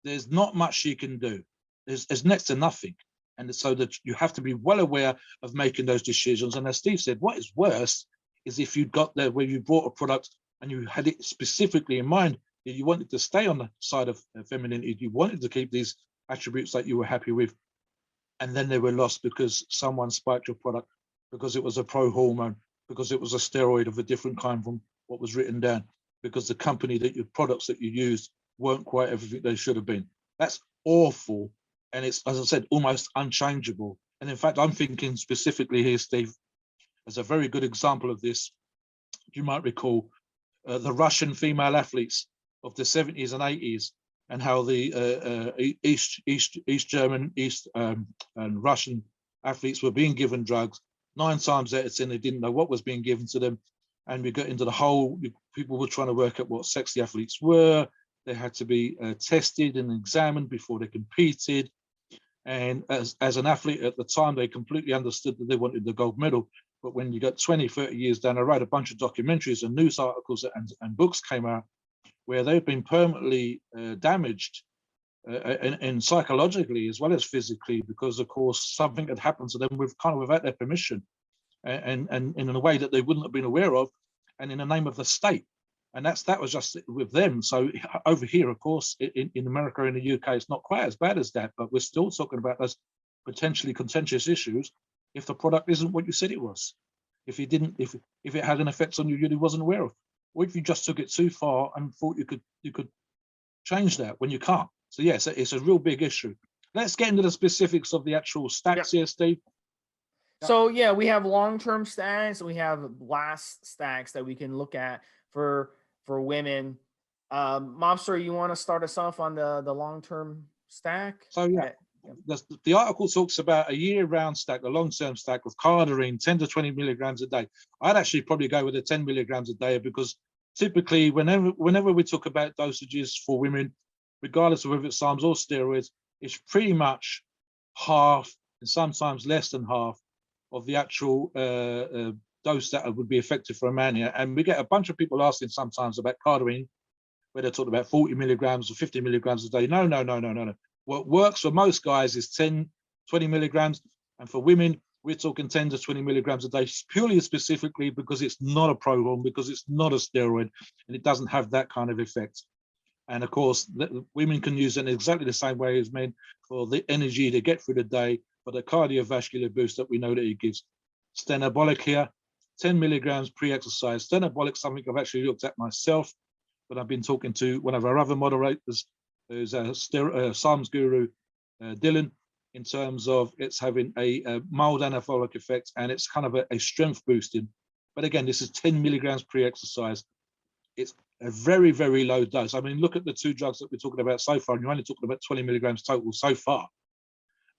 there's not much she can do. There's next to nothing. And so that you have to be well aware of making those decisions. And as Steve said, what is worse is if you got there where you bought a product and you had it specifically in mind that you wanted to stay on the side of femininity, you wanted to keep these attributes that you were happy with, and then they were lost because someone spiked your product, because it was a pro-hormone, because it was a steroid of a different kind from what was written down, because the company that your products that you used weren't quite everything they should have been. That's awful. And it's, as I said, almost unchangeable. And in fact, I'm thinking specifically here, Steve, as a very good example of this. You might recall the Russian female athletes of the 70s and 80s, and how the East German, and Russian athletes were being given drugs. 9 times out of 10, they didn't know what was being given to them. And we got into the whole, people were trying to work out what sex the athletes were. They had to be tested and examined before they competed. And as an athlete at the time, they completely understood that they wanted the gold medal. But when you got 20, 30 years down the road, a bunch of documentaries and news articles and books came out where they've been permanently damaged and psychologically as well as physically, because of course something had happened to them without their permission, and in a way that they wouldn't have been aware of, and in the name of the state. And that was just with them. So over here, of course, in America and the UK, it's not quite as bad as that, but we're still talking about those potentially contentious issues if the product isn't what you said it was, if it had an effect on you you wasn't aware of, or if you just took it too far and thought you could change that when you can't. So yes, it's a real big issue. Let's get into the specifics of the actual stacks here, Steve. So yeah, we have long-term stacks, we have blast stacks that we can look at for women. Mobster, you want to start us off on the long-term stack? So yeah. The article talks about a year-round stack, a long-term stack of cardarine, 10 to 20 milligrams a day. I'd actually probably go with the 10 milligrams a day, because typically whenever we talk about dosages for women, regardless of whether it's SARMs or steroids, it's pretty much half and sometimes less than half of the actual dose that would be effective for a man here. And we get a bunch of people asking sometimes about cardarine, where they're talking about 40 milligrams or 50 milligrams a day. No. What works for most guys is 10, 20 milligrams. And for women, we're talking 10 to 20 milligrams a day, purely specifically because it's not a pro-hormone, because it's not a steroid, and it doesn't have that kind of effect. And of course, women can use it in exactly the same way as men for the energy to get through the day, for the cardiovascular boost that we know that it gives. Stenabolic here, 10 milligrams pre-exercise. Stenabolic, something I've actually looked at myself, but I've been talking to one of our other moderators, who's a SARMs guru, Dylan, in terms of it's having a mild anabolic effect, and it's kind of a strength boosting. But again, this is 10 milligrams pre-exercise. It's a very, very low dose. I mean, look at the 2 drugs that we're talking about so far, and you're only talking about 20 milligrams total so far.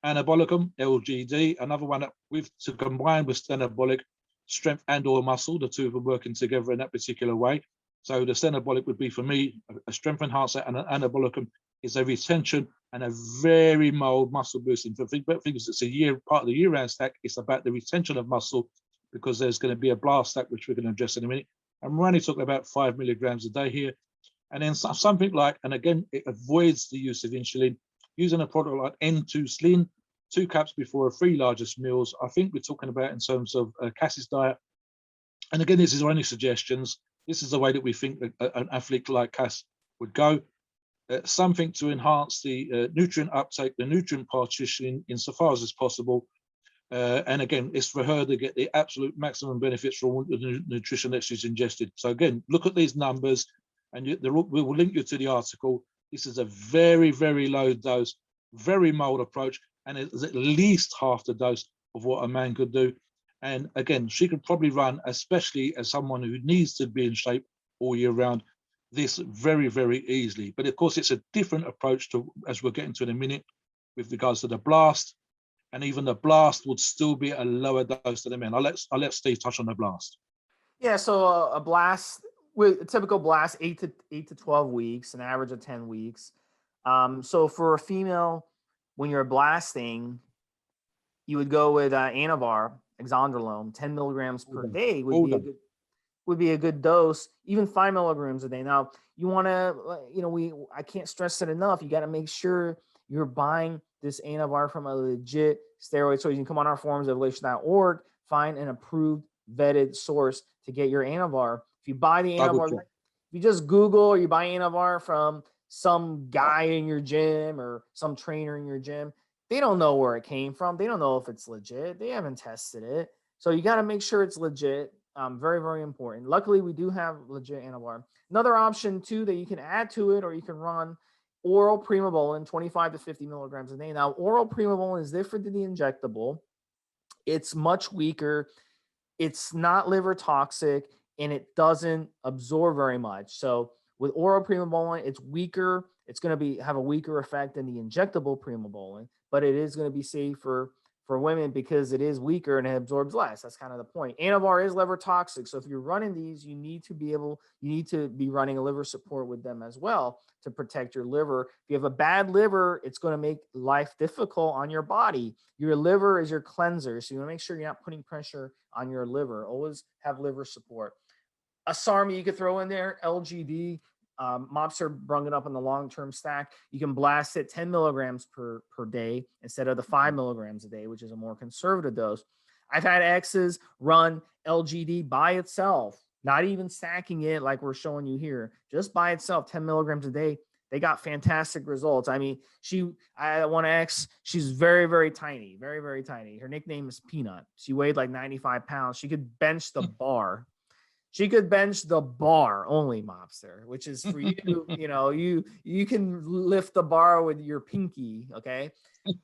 Anabolicum, LGD, another one that we've to combine with stenabolic, strength and or muscle, the 2 of them working together in that particular way. So the stenabolic would be, for me, a strength enhancer, and an anabolicum is a retention and a very mild muscle boosting. For things it's part of the year-round stack, it's about the retention of muscle, because there's going to be a blast stack, which we're going to address in a minute. And we're only talking about 5 milligrams a day here. And then something like, and again, it avoids the use of insulin, using a product like N2 Linn, 2 caps before 3 largest meals. I think we're talking about in terms of Cass's diet. And again, this is only suggestions. This is the way that we think that an athlete like Cass would go. Something to enhance the nutrient uptake, the nutrient partitioning insofar as is possible. And again, it's for her to get the absolute maximum benefits from all the nutrition that she's ingested. So again, look at these numbers, and we will link you to the article. This is a very, very low dose, very mild approach, and it's at least half the dose of what a man could do. And again, she could probably run, especially as someone who needs to be in shape all year round, this very, very easily. But of course, it's a different approach to, as we'll get into in a minute, with regards to the blast. And even the blast would still be a lower dose than the men. I'll let Steve touch on the blast. Yeah, so a blast, with a typical blast, 8 to 12 weeks, an average of 10 weeks. So for a female, when you're blasting, you would go with Anavar, exondrolone, 10 milligrams per day would be a good dose, even 5 milligrams a day. Now, you want to, I can't stress it enough. You got to make sure you're buying this Anavar from a legit steroid. So you can come on our forums, evolution.org, find an approved, vetted source to get your Anavar. If you buy the Double Anavar, check. if you just Google or you buy Anavar from some guy in your gym or some trainer in your gym, they don't know where it came from. They don't know if it's legit. They haven't tested it. So you got to make sure it's legit. Very, very important. Luckily, we do have legit Anavar. Another option too that you can add to it, or you can run oral primobolan, 25 to 50 milligrams a day. Now, oral primobolan is different than the injectable. It's much weaker. It's not liver toxic, and it doesn't absorb very much. So with oral primobolan, it's weaker. It's going to have a weaker effect than the injectable primobolan, but it is going to be safer for women because it is weaker and it absorbs less. That's kind of the point. Anavar is liver toxic. So if you're running these, you need to be running a liver support with them as well to protect your liver. If you have a bad liver, it's going to make life difficult on your body. Your liver is your cleanser. So you want to make sure you're not putting pressure on your liver. Always have liver support. A SARM you could throw in there, LGD. Mobster brung it up in the long-term stack. You can blast it 10 milligrams per day instead of the 5 milligrams a day, which is a more conservative dose. I've had exes run LGD by itself, not even stacking it like we're showing you here, just by itself, 10 milligrams a day. They got fantastic results. I mean, I had one ex, she's very, very tiny, very, very tiny. Her nickname is Peanut. She weighed like 95 pounds. She could bench the bar. She could bench the bar only, Mobster, which is for you. You can lift the bar with your pinky, okay?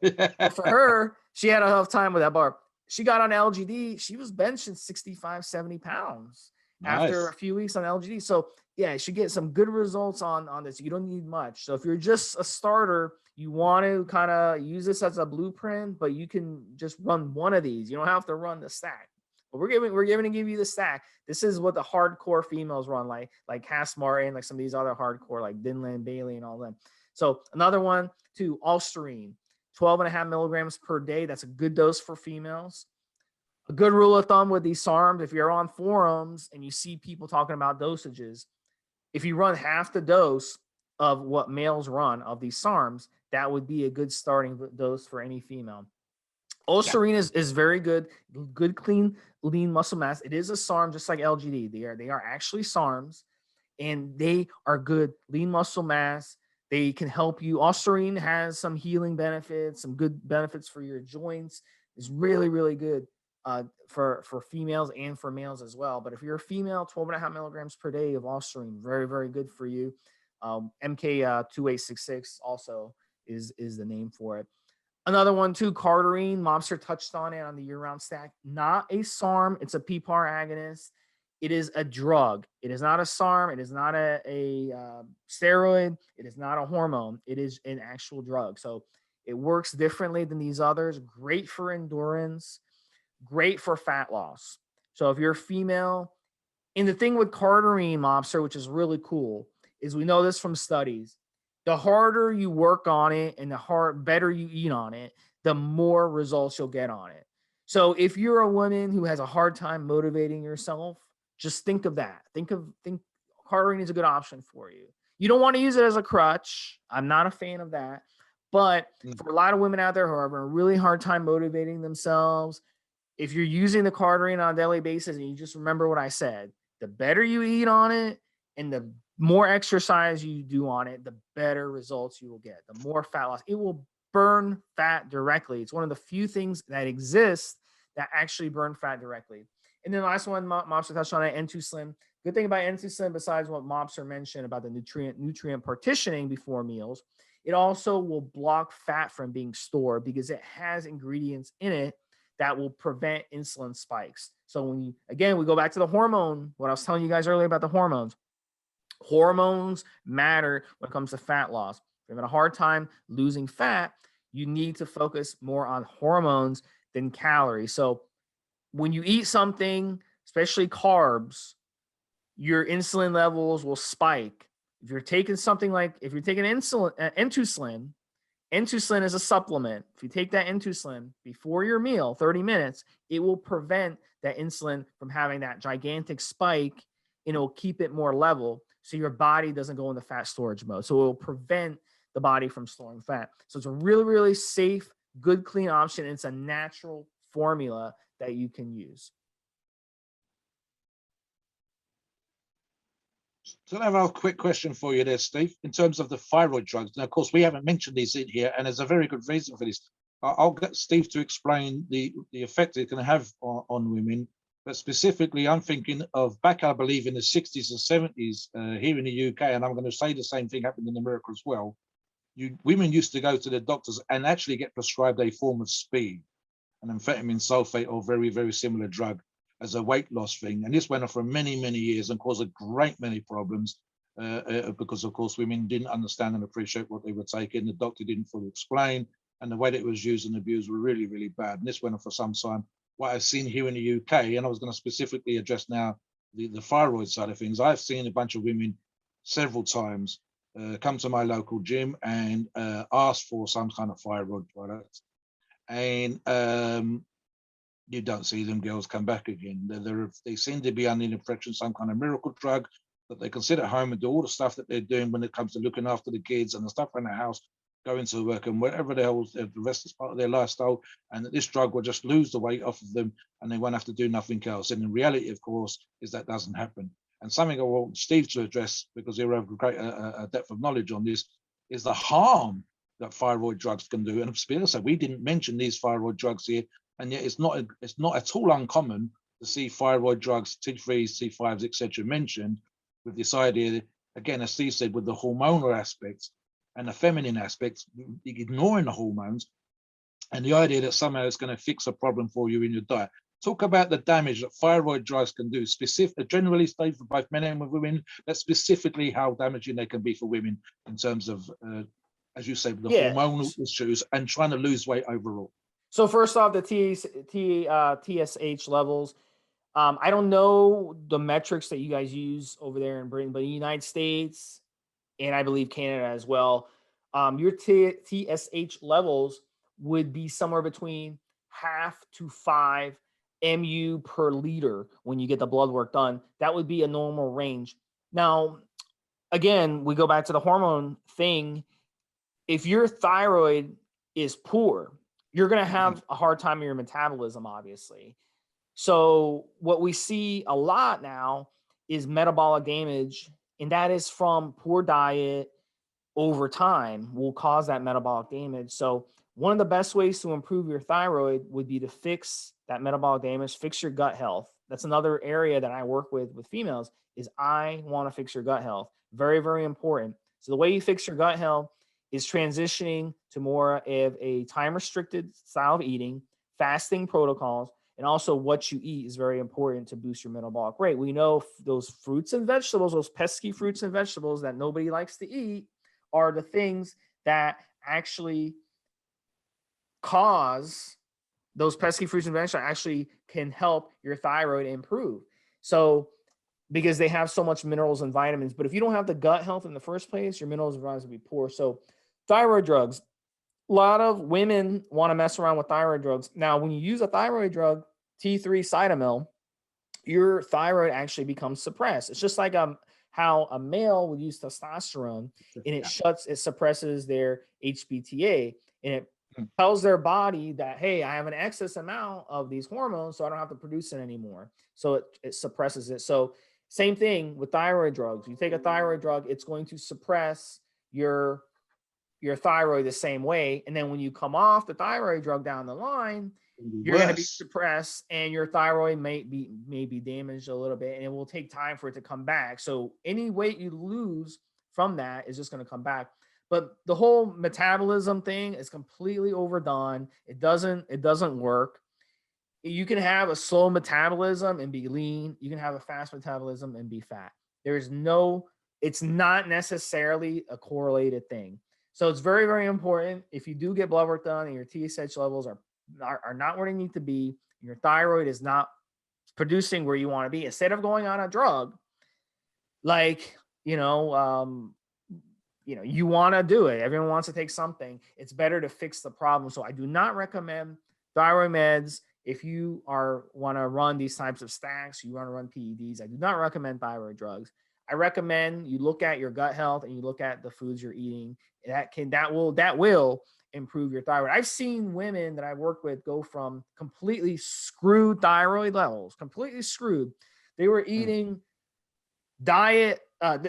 But for her, she had a tough time with that bar. She got on LGD. She was benching 65, 70 pounds after a few weeks on LGD. So yeah, she get some good results on this. You don't need much. So if you're just a starter, you want to kind of use this as a blueprint, but you can just run one of these. You don't have to run the stack. But we're going to give you the stack. This is what the hardcore females run, like Cass Martin, like some of these other hardcore, like Linn, Bailey, and all them. So another one too, Ulsterine, 12.5 milligrams per day. That's a good dose for females. A good rule of thumb with these SARMs, if you're on forums and you see people talking about dosages, if you run half the dose of what males run of these SARMs, that would be a good starting dose for any female. Ulsterine is very good, clean, lean muscle mass. It is a SARM, just like LGD. They are actually SARMs, and they are good lean muscle mass. They can help you. Ulsterine has some healing benefits, some good benefits for your joints. It's really, really good for females and for males as well. But if you're a female, 12.5 milligrams per day of Ulsterine, very, very good for you. MK2866 also is the name for it. Another one too, Cardarine. Mobster touched on it on the year-round stack. Not a SARM. It's a PPAR agonist. It is a drug. It is not a SARM. It is not a steroid. It is not a hormone. It is an actual drug. So it works differently than these others. Great for endurance. Great for fat loss. So if you're a female, and the thing with Cardarine, Mobster, which is really cool, is we know this from studies. The harder you work on it and the better you eat on it, the more results you'll get on it. So if you're a woman who has a hard time motivating yourself, just think of that. Think Cardarine is a good option for you. You don't want to use it as a crutch. I'm not a fan of that. But for a lot of women out there who are having a really hard time motivating themselves, if you're using the Cardarine on a daily basis and you just remember what I said, the better you eat on it and the more exercise you do on it, the better results you will get, the more fat loss. It will burn fat directly. It's one of the few things that exist that actually burn fat directly. And then the last one, Mobster touched on it, N2 Slim. Good thing about N2 Slim, besides what Mobster mentioned about the nutrient partitioning before meals, it also will block fat from being stored because it has ingredients in it that will prevent insulin spikes. So we go back to the hormone, what I was telling you guys earlier about the hormones. Hormones matter when it comes to fat loss. If you're having a hard time losing fat, you need to focus more on hormones than calories. So when you eat something, especially carbs, your insulin levels will spike. If you're taking insulin, N2 Slim, N2 Slim is a supplement. If you take that N2 Slim before your meal, 30 minutes, it will prevent that insulin from having that gigantic spike, and it will keep it more level so your body doesn't go into fat storage mode. So it will prevent the body from storing fat. So it's a really, really safe, good, clean option. It's a natural formula that you can use. So I have a quick question for you there, Steve. In terms of the thyroid drugs, and of course we haven't mentioned these in here, and there's a very good reason for this. I'll get Steve to explain the effect it can have on women, but specifically, I'm thinking of back, I believe, in the 60s and 70s here in the UK, and I'm going to say the same thing happened in America as well. Women used to go to the doctors and actually get prescribed a form of speed, an amphetamine sulfate or very, very similar drug as a weight loss thing. And this went on for many, many years and caused a great many problems because, of course, women didn't understand and appreciate what they were taking. The doctor didn't fully explain, and the way that it was used and abused were really, really bad. And this went on for some time. What I've seen here in the UK, and I was going to specifically address now the thyroid side of things, I've seen a bunch of women several times come to my local gym and ask for some kind of thyroid product. And you don't see them girls come back again. They seem to be under the impression some kind of miracle drug that they can sit at home and do all the stuff that they're doing when it comes to looking after the kids and the stuff in the house, going to work and whatever the hell the rest is part of their lifestyle, and that this drug will just lose the weight off of them and they won't have to do nothing else. And in reality, of course, is that doesn't happen. And something I want Steve to address, because he have great a depth of knowledge on this, is the harm that thyroid drugs can do. And as we didn't mention these thyroid drugs here, and yet it's not at all uncommon to see thyroid drugs, T3s, T5s, etc., mentioned, with this idea that, again, as Steve said, with the hormonal aspects and the feminine aspects, ignoring the hormones, and the idea that somehow it's going to fix a problem for you in your diet. Talk about the damage that thyroid drugs can do, generally for both men and women, but specifically how damaging they can be for women in terms of, as you say, the hormonal issues and trying to lose weight overall. So first off, the TSH levels. I don't know the metrics that you guys use over there in Britain, but in the United States and I believe Canada as well, your TSH levels would be somewhere between 0.5 to 5 MU per liter when you get the blood work done. That would be a normal range. Now, again, we go back to the hormone thing. If your thyroid is poor, you're going to have a hard time in your metabolism, obviously. So what we see a lot now is metabolic damage, and that is from poor diet over time will cause that metabolic damage. So one of the best ways to improve your thyroid would be to fix that metabolic damage, fix your gut health. That's another area that I work with females is I want to fix your gut health. Very, very important. So the way you fix your gut health is transitioning to more of a time-restricted style of eating, fasting protocols, and also what you eat is very important to boost your metabolic rate. We know those fruits and vegetables, those pesky fruits and vegetables that nobody likes to eat are the things that actually cause those pesky fruits and vegetables actually can help your thyroid improve. So because they have so much minerals and vitamins, but if you don't have the gut health in the first place, your minerals and vitamins will be poor. So thyroid drugs, a lot of women want to mess around with thyroid drugs. Now, when you use a thyroid drug, T3 Cytomel, your thyroid actually becomes suppressed. It's just like how a male would use testosterone and it suppresses their HPTA, and it tells their body that, hey, I have an excess amount of these hormones, so I don't have to produce it anymore. So it suppresses it. So same thing with thyroid drugs. You take a thyroid drug, it's going to suppress your thyroid the same way. And then when you come off the thyroid drug down the line, you're going to be suppressed and your thyroid may be damaged a little bit, and it will take time for it to come back. So any weight you lose from that is just going to come back. But the whole metabolism thing is completely overdone. It doesn't work. You can have a slow metabolism and be lean. You can have a fast metabolism and be fat. It's not necessarily a correlated thing. So it's very, very important. If you do get blood work done and your TSH levels are not where they need to be, your thyroid is not producing where you want to be, instead of going on a drug, like, you want to do it. Everyone wants to take something. It's better to fix the problem. So I do not recommend thyroid meds. If you want to run these types of stacks, you want to run PEDs, I do not recommend thyroid drugs. I recommend you look at your gut health and you look at the foods you're eating. That will improve your thyroid. I've seen women that I've worked with go from completely screwed thyroid levels, completely screwed. They were eating diet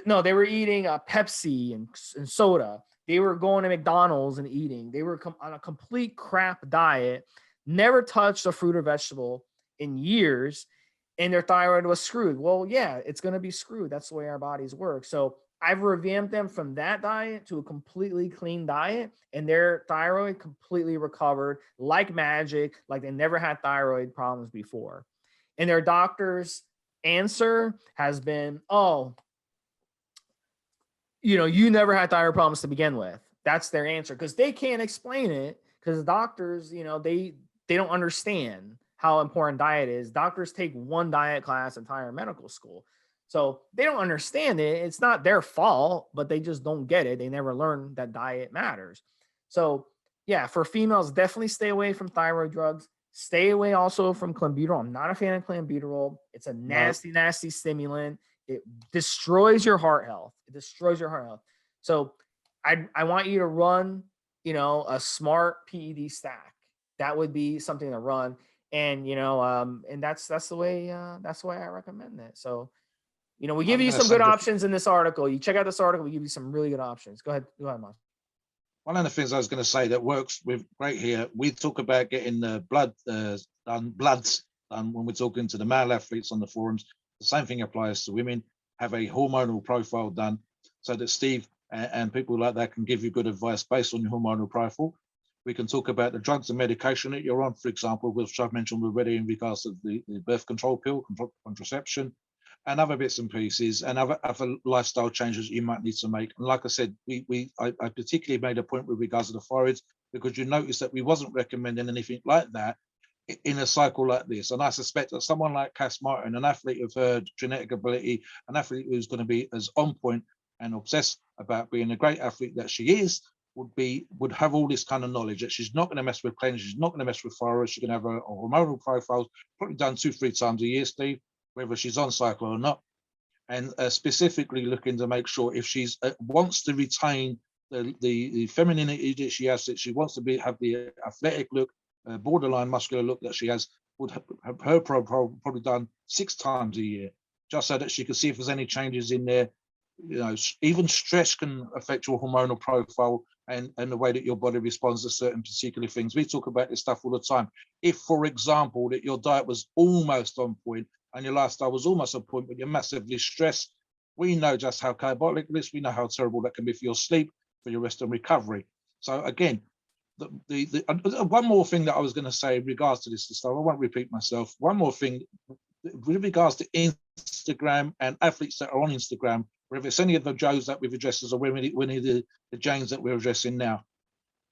No, they were eating Pepsi and soda. They were going to McDonald's and eating. They were on a complete crap diet, never touched a fruit or vegetable in years, and their thyroid was screwed. Well, yeah, it's going to be screwed. That's the way our bodies work. So I've revamped them from that diet to a completely clean diet, and their thyroid completely recovered like magic, like they never had thyroid problems before. And their doctor's answer has been, oh, you never had thyroid problems to begin with. That's their answer, because they can't explain it, because doctors, they don't understand how important diet is. Doctors take one diet class entire medical school. So they don't understand it. It's not their fault, but they just don't get it. They never learn that diet matters. So yeah, for females, definitely stay away from thyroid drugs. Stay away also from clenbuterol. I'm not a fan of clenbuterol. It's a nasty, nasty stimulant. It destroys your heart health. It destroys your heart health. So I want you to run, a smart PED stack. That would be something to run. And, and that's the way I recommend it. So, we give you some good options in this article. You check out this article, we give you some really good options. Go ahead, Mom. One of the things I was going to say that works with great here, we talk about getting the bloods done when we're talking to the male athletes on the forums. The same thing applies to women. Have a hormonal profile done so that Steve and people like that can give you good advice based on your hormonal profile. We can talk about the drugs and medication that you're on, for example, which I've mentioned already in regards to the birth control pill, contraception, and other bits and pieces, and other lifestyle changes you might need to make. And like I said, I particularly made a point with regards to the thyroids, because you notice that we wasn't recommending anything like that in a cycle like this. And I suspect that someone like Cass Martin, an athlete of her genetic ability, an athlete who's going to be as on point and obsessed about being a great athlete that she is, would have all this kind of knowledge that she's not going to mess with cleanse, she's not going to mess with thyroid, she's going to have a hormonal profile, probably done 2-3 times a year, Steve, whether she's on cycle or not, and specifically looking to make sure if she's wants to retain the femininity that she has, that she wants to have the athletic look, borderline muscular look that she has, would have her probably done 6 times a year, just so that she can see if there's any changes in there. Even stress can affect your hormonal profile and the way that your body responds to certain particular things. We talk about this stuff all the time. If, for example, that your diet was almost on point and your lifestyle was almost on point, but you're massively stressed, we know just how catabolic it is. We know how terrible that can be for your sleep, for your rest and recovery. So again, the one more thing that I was going to say in regards to this stuff, I won't repeat myself. One more thing with regards to Instagram and athletes that are on Instagram, whether it's any of the Joes that we've addressed or any of the Janes that we're addressing now,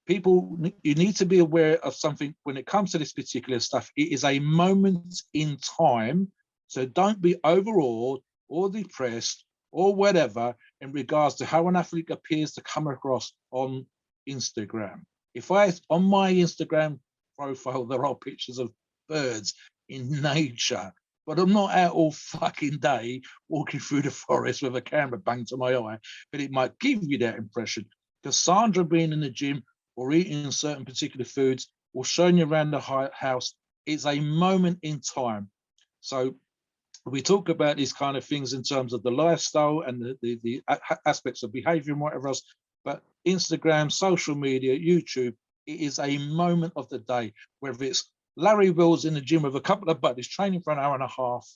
people, you need to be aware of something when it comes to this particular stuff. It is a moment in time, so don't be overawed or depressed or whatever in regards to how an athlete appears to come across on Instagram. If on my Instagram profile, there are pictures of birds in nature, but I'm not out all fucking day walking through the forest with a camera banged to my eye, but it might give you that impression. Cassandra being in the gym or eating certain particular foods or showing you around the house is a moment in time. So we talk about these kind of things in terms of the lifestyle and the aspects of behavior and whatever else, but Instagram, social media, YouTube, it is a moment of the day, whether it's Larry Wills in the gym with a couple of buddies training for an hour and a half.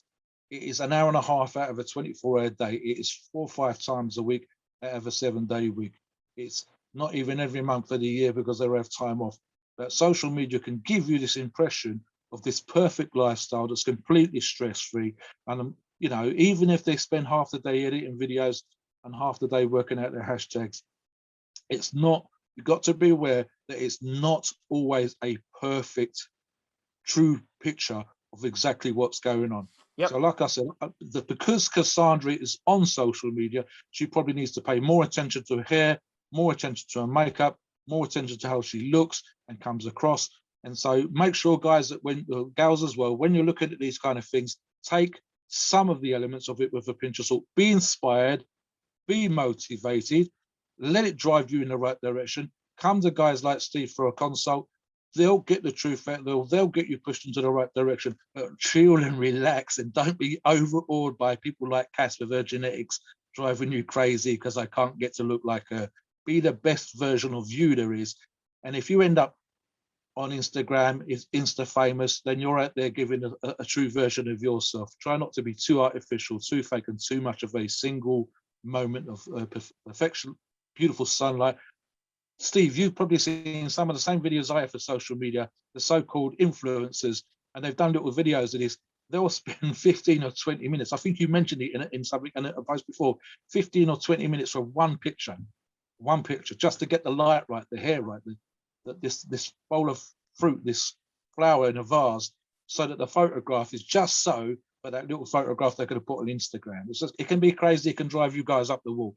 It is an hour and a half out of a 24-hour day. It is 4 or 5 times a week out of a 7-day week. It's not even every month of the year because they have time off. But social media can give you this impression of this perfect lifestyle that's completely stress-free. And, even if they spend half the day editing videos and half the day working out their hashtags, it's not, you've got to be aware that it's not always a perfect true picture of exactly what's going on. Yep. So like I said, because Cassandra is on social media, she probably needs to pay more attention to her hair, more attention to her makeup, more attention to how she looks and comes across. And so make sure, guys, that when gals as well, when you're looking at these kind of things, take some of the elements of it with a pinch of salt. Be inspired, be motivated, let it drive you in the right direction. Come to guys like Steve for a consult. They'll get the truth out. They'll get you pushed into the right direction. But chill and relax, and don't be overawed by people like Cass with her genetics driving you crazy because I can't get to look like be the best version of you there is. And if you end up on Instagram, is Insta famous, then you're out there giving a true version of yourself. Try not to be too artificial, too fake, and too much of a single moment of perfection, beautiful sunlight. Steve, you've probably seen some of the same videos I have for social media, the so-called influencers, and they've done little videos of this. They'll spend 15 or 20 minutes. I think you mentioned it in something in a post before, 15 or 20 minutes for one picture, just to get the light right, the hair right, this bowl of fruit, this flower in a vase, so that the photograph is just so, but that little photograph they're going to put on Instagram. It's just, it can be crazy. It can drive you guys up the wall.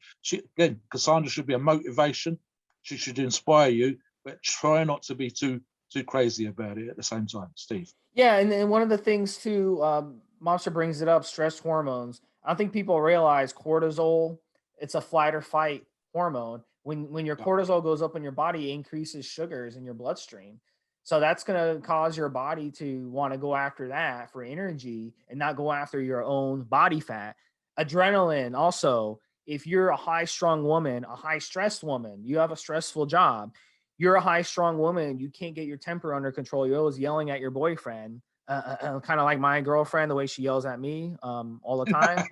Again, Cassandra should be a motivation. She should inspire you, but try not to be too crazy about it at the same time, Steve. Yeah, and one of the things too, Mobster brings it up, stress hormones. I don't think people realize cortisol, it's a flight or fight hormone. When your cortisol goes up in your body, it increases sugars in your bloodstream. So that's going to cause your body to want to go after that for energy and not go after your own body fat. Adrenaline also, if you're a high strung woman, a high stressed woman, you have a stressful job, you're a high strung woman, you can't get your temper under control, you're always yelling at your boyfriend, kind of like my girlfriend, the way she yells at me all the time.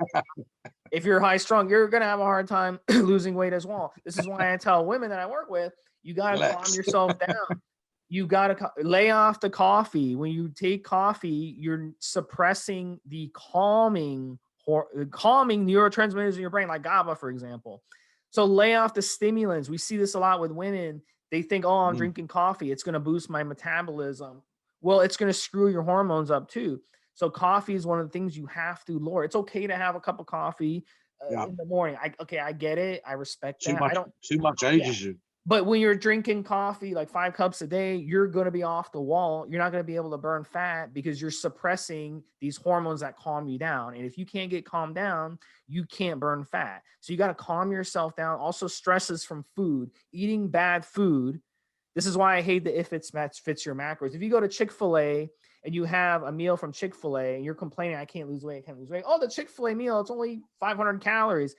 If you're high strung, you're going to have a hard time losing weight as well. This is why I tell women that I work with, you got to calm yourself down. You got to lay off the coffee. When you take coffee, you're suppressing the calming neurotransmitters in your brain, like GABA, for example. So lay off the stimulants. We see this a lot with women. They think, oh, I'm drinking coffee, it's going to boost my metabolism. Well, it's going to screw your hormones up too. So coffee is one of the things you have to lower. It's okay to have a cup of coffee in the morning. I get it. I respect that. Too much ages you. But when you're drinking coffee, like 5 cups a day, you're going to be off the wall. You're not going to be able to burn fat because you're suppressing these hormones that calm you down. And if you can't get calmed down, you can't burn fat. So you got to calm yourself down. Also, stresses from food, eating bad food. This is why I hate the if it fits your macros. If you go to Chick-fil-A and you have a meal from Chick-fil-A and you're complaining, I can't lose weight. Oh, the Chick-fil-A meal, it's only 500 calories.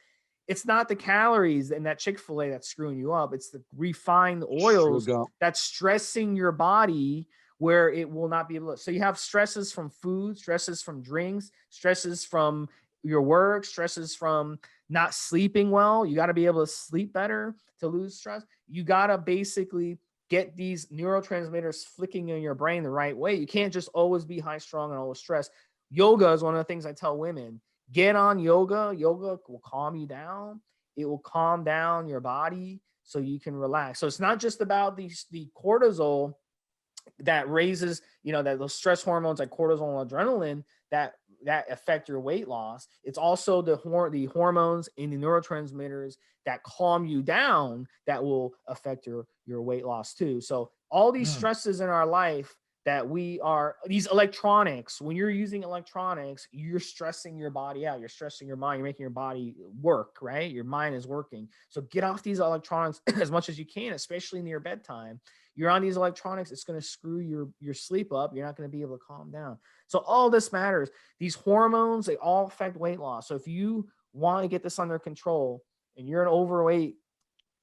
It's not the calories in that Chick-fil-A that's screwing you up. It's the refined oils that's stressing your body where it will not be able to. So you have stresses from food, stresses from drinks, stresses from your work, stresses from not sleeping well. You got to be able to sleep better to lose stress. You got to basically get these neurotransmitters flicking in your brain the right way. You can't just always be high strung and always stressed. Yoga is one of the things I tell women. Get on yoga. Yoga will calm you down. It will calm down your body so you can relax. So it's not just about the cortisol that raises, that those stress hormones like cortisol and adrenaline that affect your weight loss. It's also the hormones and the neurotransmitters that calm you down that will affect your weight loss too. So all these stresses in our life that these electronics, when you're using electronics, you're stressing your body out. You're stressing your mind. You're making your body work, right? Your mind is working. So get off these electronics as much as you can, especially near bedtime. You're on these electronics, it's going to screw your sleep up. You're not going to be able to calm down. So all this matters. These hormones, they all affect weight loss. So if you want to get this under control and you're an overweight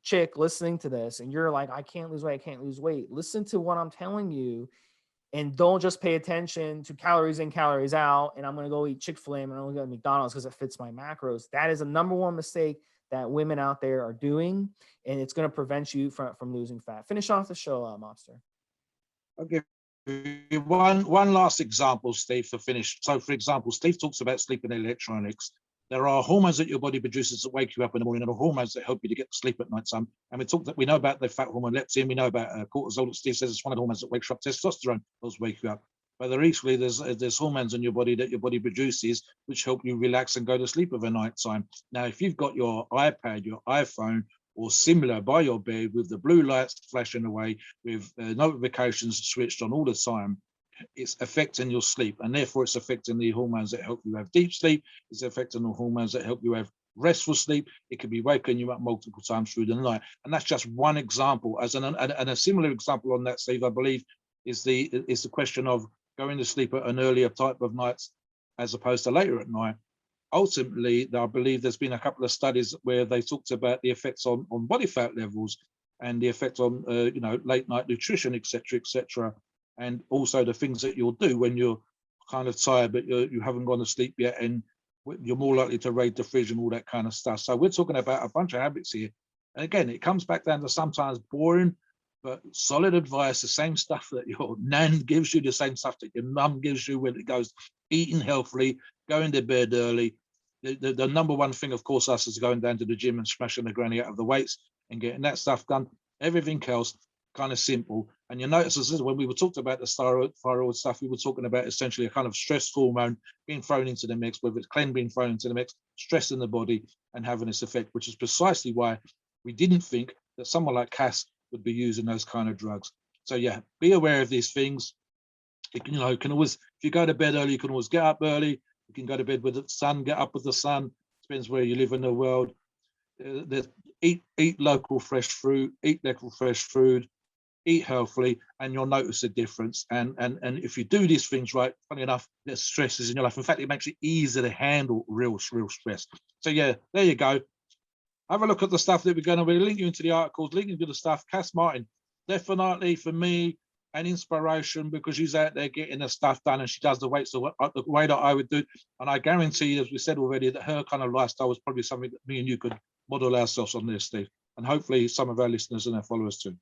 chick listening to this and you're like, I can't lose weight, listen to what I'm telling you. And don't just pay attention to calories in, calories out. And I'm going to go eat Chick-fil-A and I'm going to go to McDonald's because it fits my macros. That is a number one mistake that women out there are doing. And it's going to prevent you from losing fat. Finish off the show, Mobster. Okay. One last example, Steve, to finish. So, for example, Steve talks about sleep and electronics. There are hormones that your body produces that wake you up in the morning. There are hormones that help you to get to sleep at night time. And we know about the fat hormone leptin. We know about cortisol that Steve says is one of the hormones that wakes you up. Testosterone does wake you up. But there's hormones in your body that your body produces which help you relax and go to sleep at night time. Now, if you've got your iPad, your iPhone, or similar by your bed with the blue lights flashing away, with notifications switched on all the time, it's affecting your sleep, and therefore it's affecting the hormones that help you have deep sleep. It's affecting the hormones that help you have restful sleep. It could be waking you up multiple times through the night, and that's just one example. And a similar example on that, Steve, I believe, is the question of going to sleep at an earlier type of nights as opposed to later at night. ultimately, I believe there's been a couple of studies where they talked about the effects on body fat levels and the effect on late night nutrition, etc., and also the things that you'll do when you're kind of tired but you haven't gone to sleep yet, and you're more likely to raid the fridge and all that kind of stuff. So we're talking about a bunch of habits here, and again, it comes back down to sometimes boring but solid advice, the same stuff that your nan gives you, the same stuff that your mum gives you when it goes eating healthily, going to bed early. The number one thing, of course, us is going down to the gym and smashing the granny out of the weights and getting that stuff done. Everything else, kind of simple. And you notice this is when we were talking about the thyroid stuff, we were talking about essentially a kind of stress hormone being thrown into the mix, whether it's clen being thrown into the mix, stress in the body and having this effect, which is precisely why we didn't think that someone like Cass would be using those kind of drugs. So yeah, be aware of these things. You can always, if you go to bed early, you can always get up early. You can go to bed with the sun, get up with the sun. Depends where you live in the world. Eat local fresh fruit, eat local fresh food, eat healthily, and you'll notice a difference. And if you do these things right, funny enough, there's stresses in your life. In fact, it makes it easier to handle real stress. So yeah, there you go. Have a look at the stuff that we're going to link you into the articles, link you to the stuff. Cass Martin, definitely for me, an inspiration because she's out there getting the stuff done and she does the weights the way that I would do. And I guarantee, as we said already, that her kind of lifestyle was probably something that me and you could model ourselves on this, Steve. And hopefully some of our listeners and our followers too.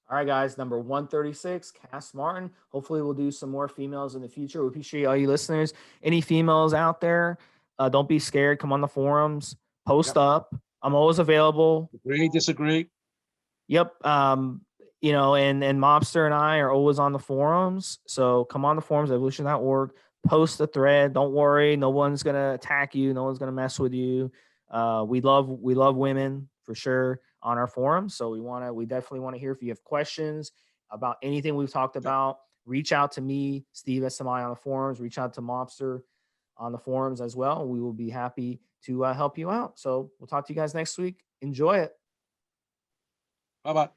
All right, guys, number 136, Cass Martin. Hopefully we'll do some more females in the future. We appreciate all you listeners. Any females out there, don't be scared. Come on the forums, post up. I'm always available. Agree, disagree. Yep. And Mobster and I are always on the forums. So come on the forums, evolution.org, post a thread. Don't worry. No one's going to attack you. No one's going to mess with you. We love women for sure on our forums. So we definitely want to hear if you have questions about anything we've talked about. Reach out to me, Stevesmi on the forums. Reach out to Mobster on the forums as well. We will be happy to help you out. So we'll talk to you guys next week. Enjoy it. Bye-bye.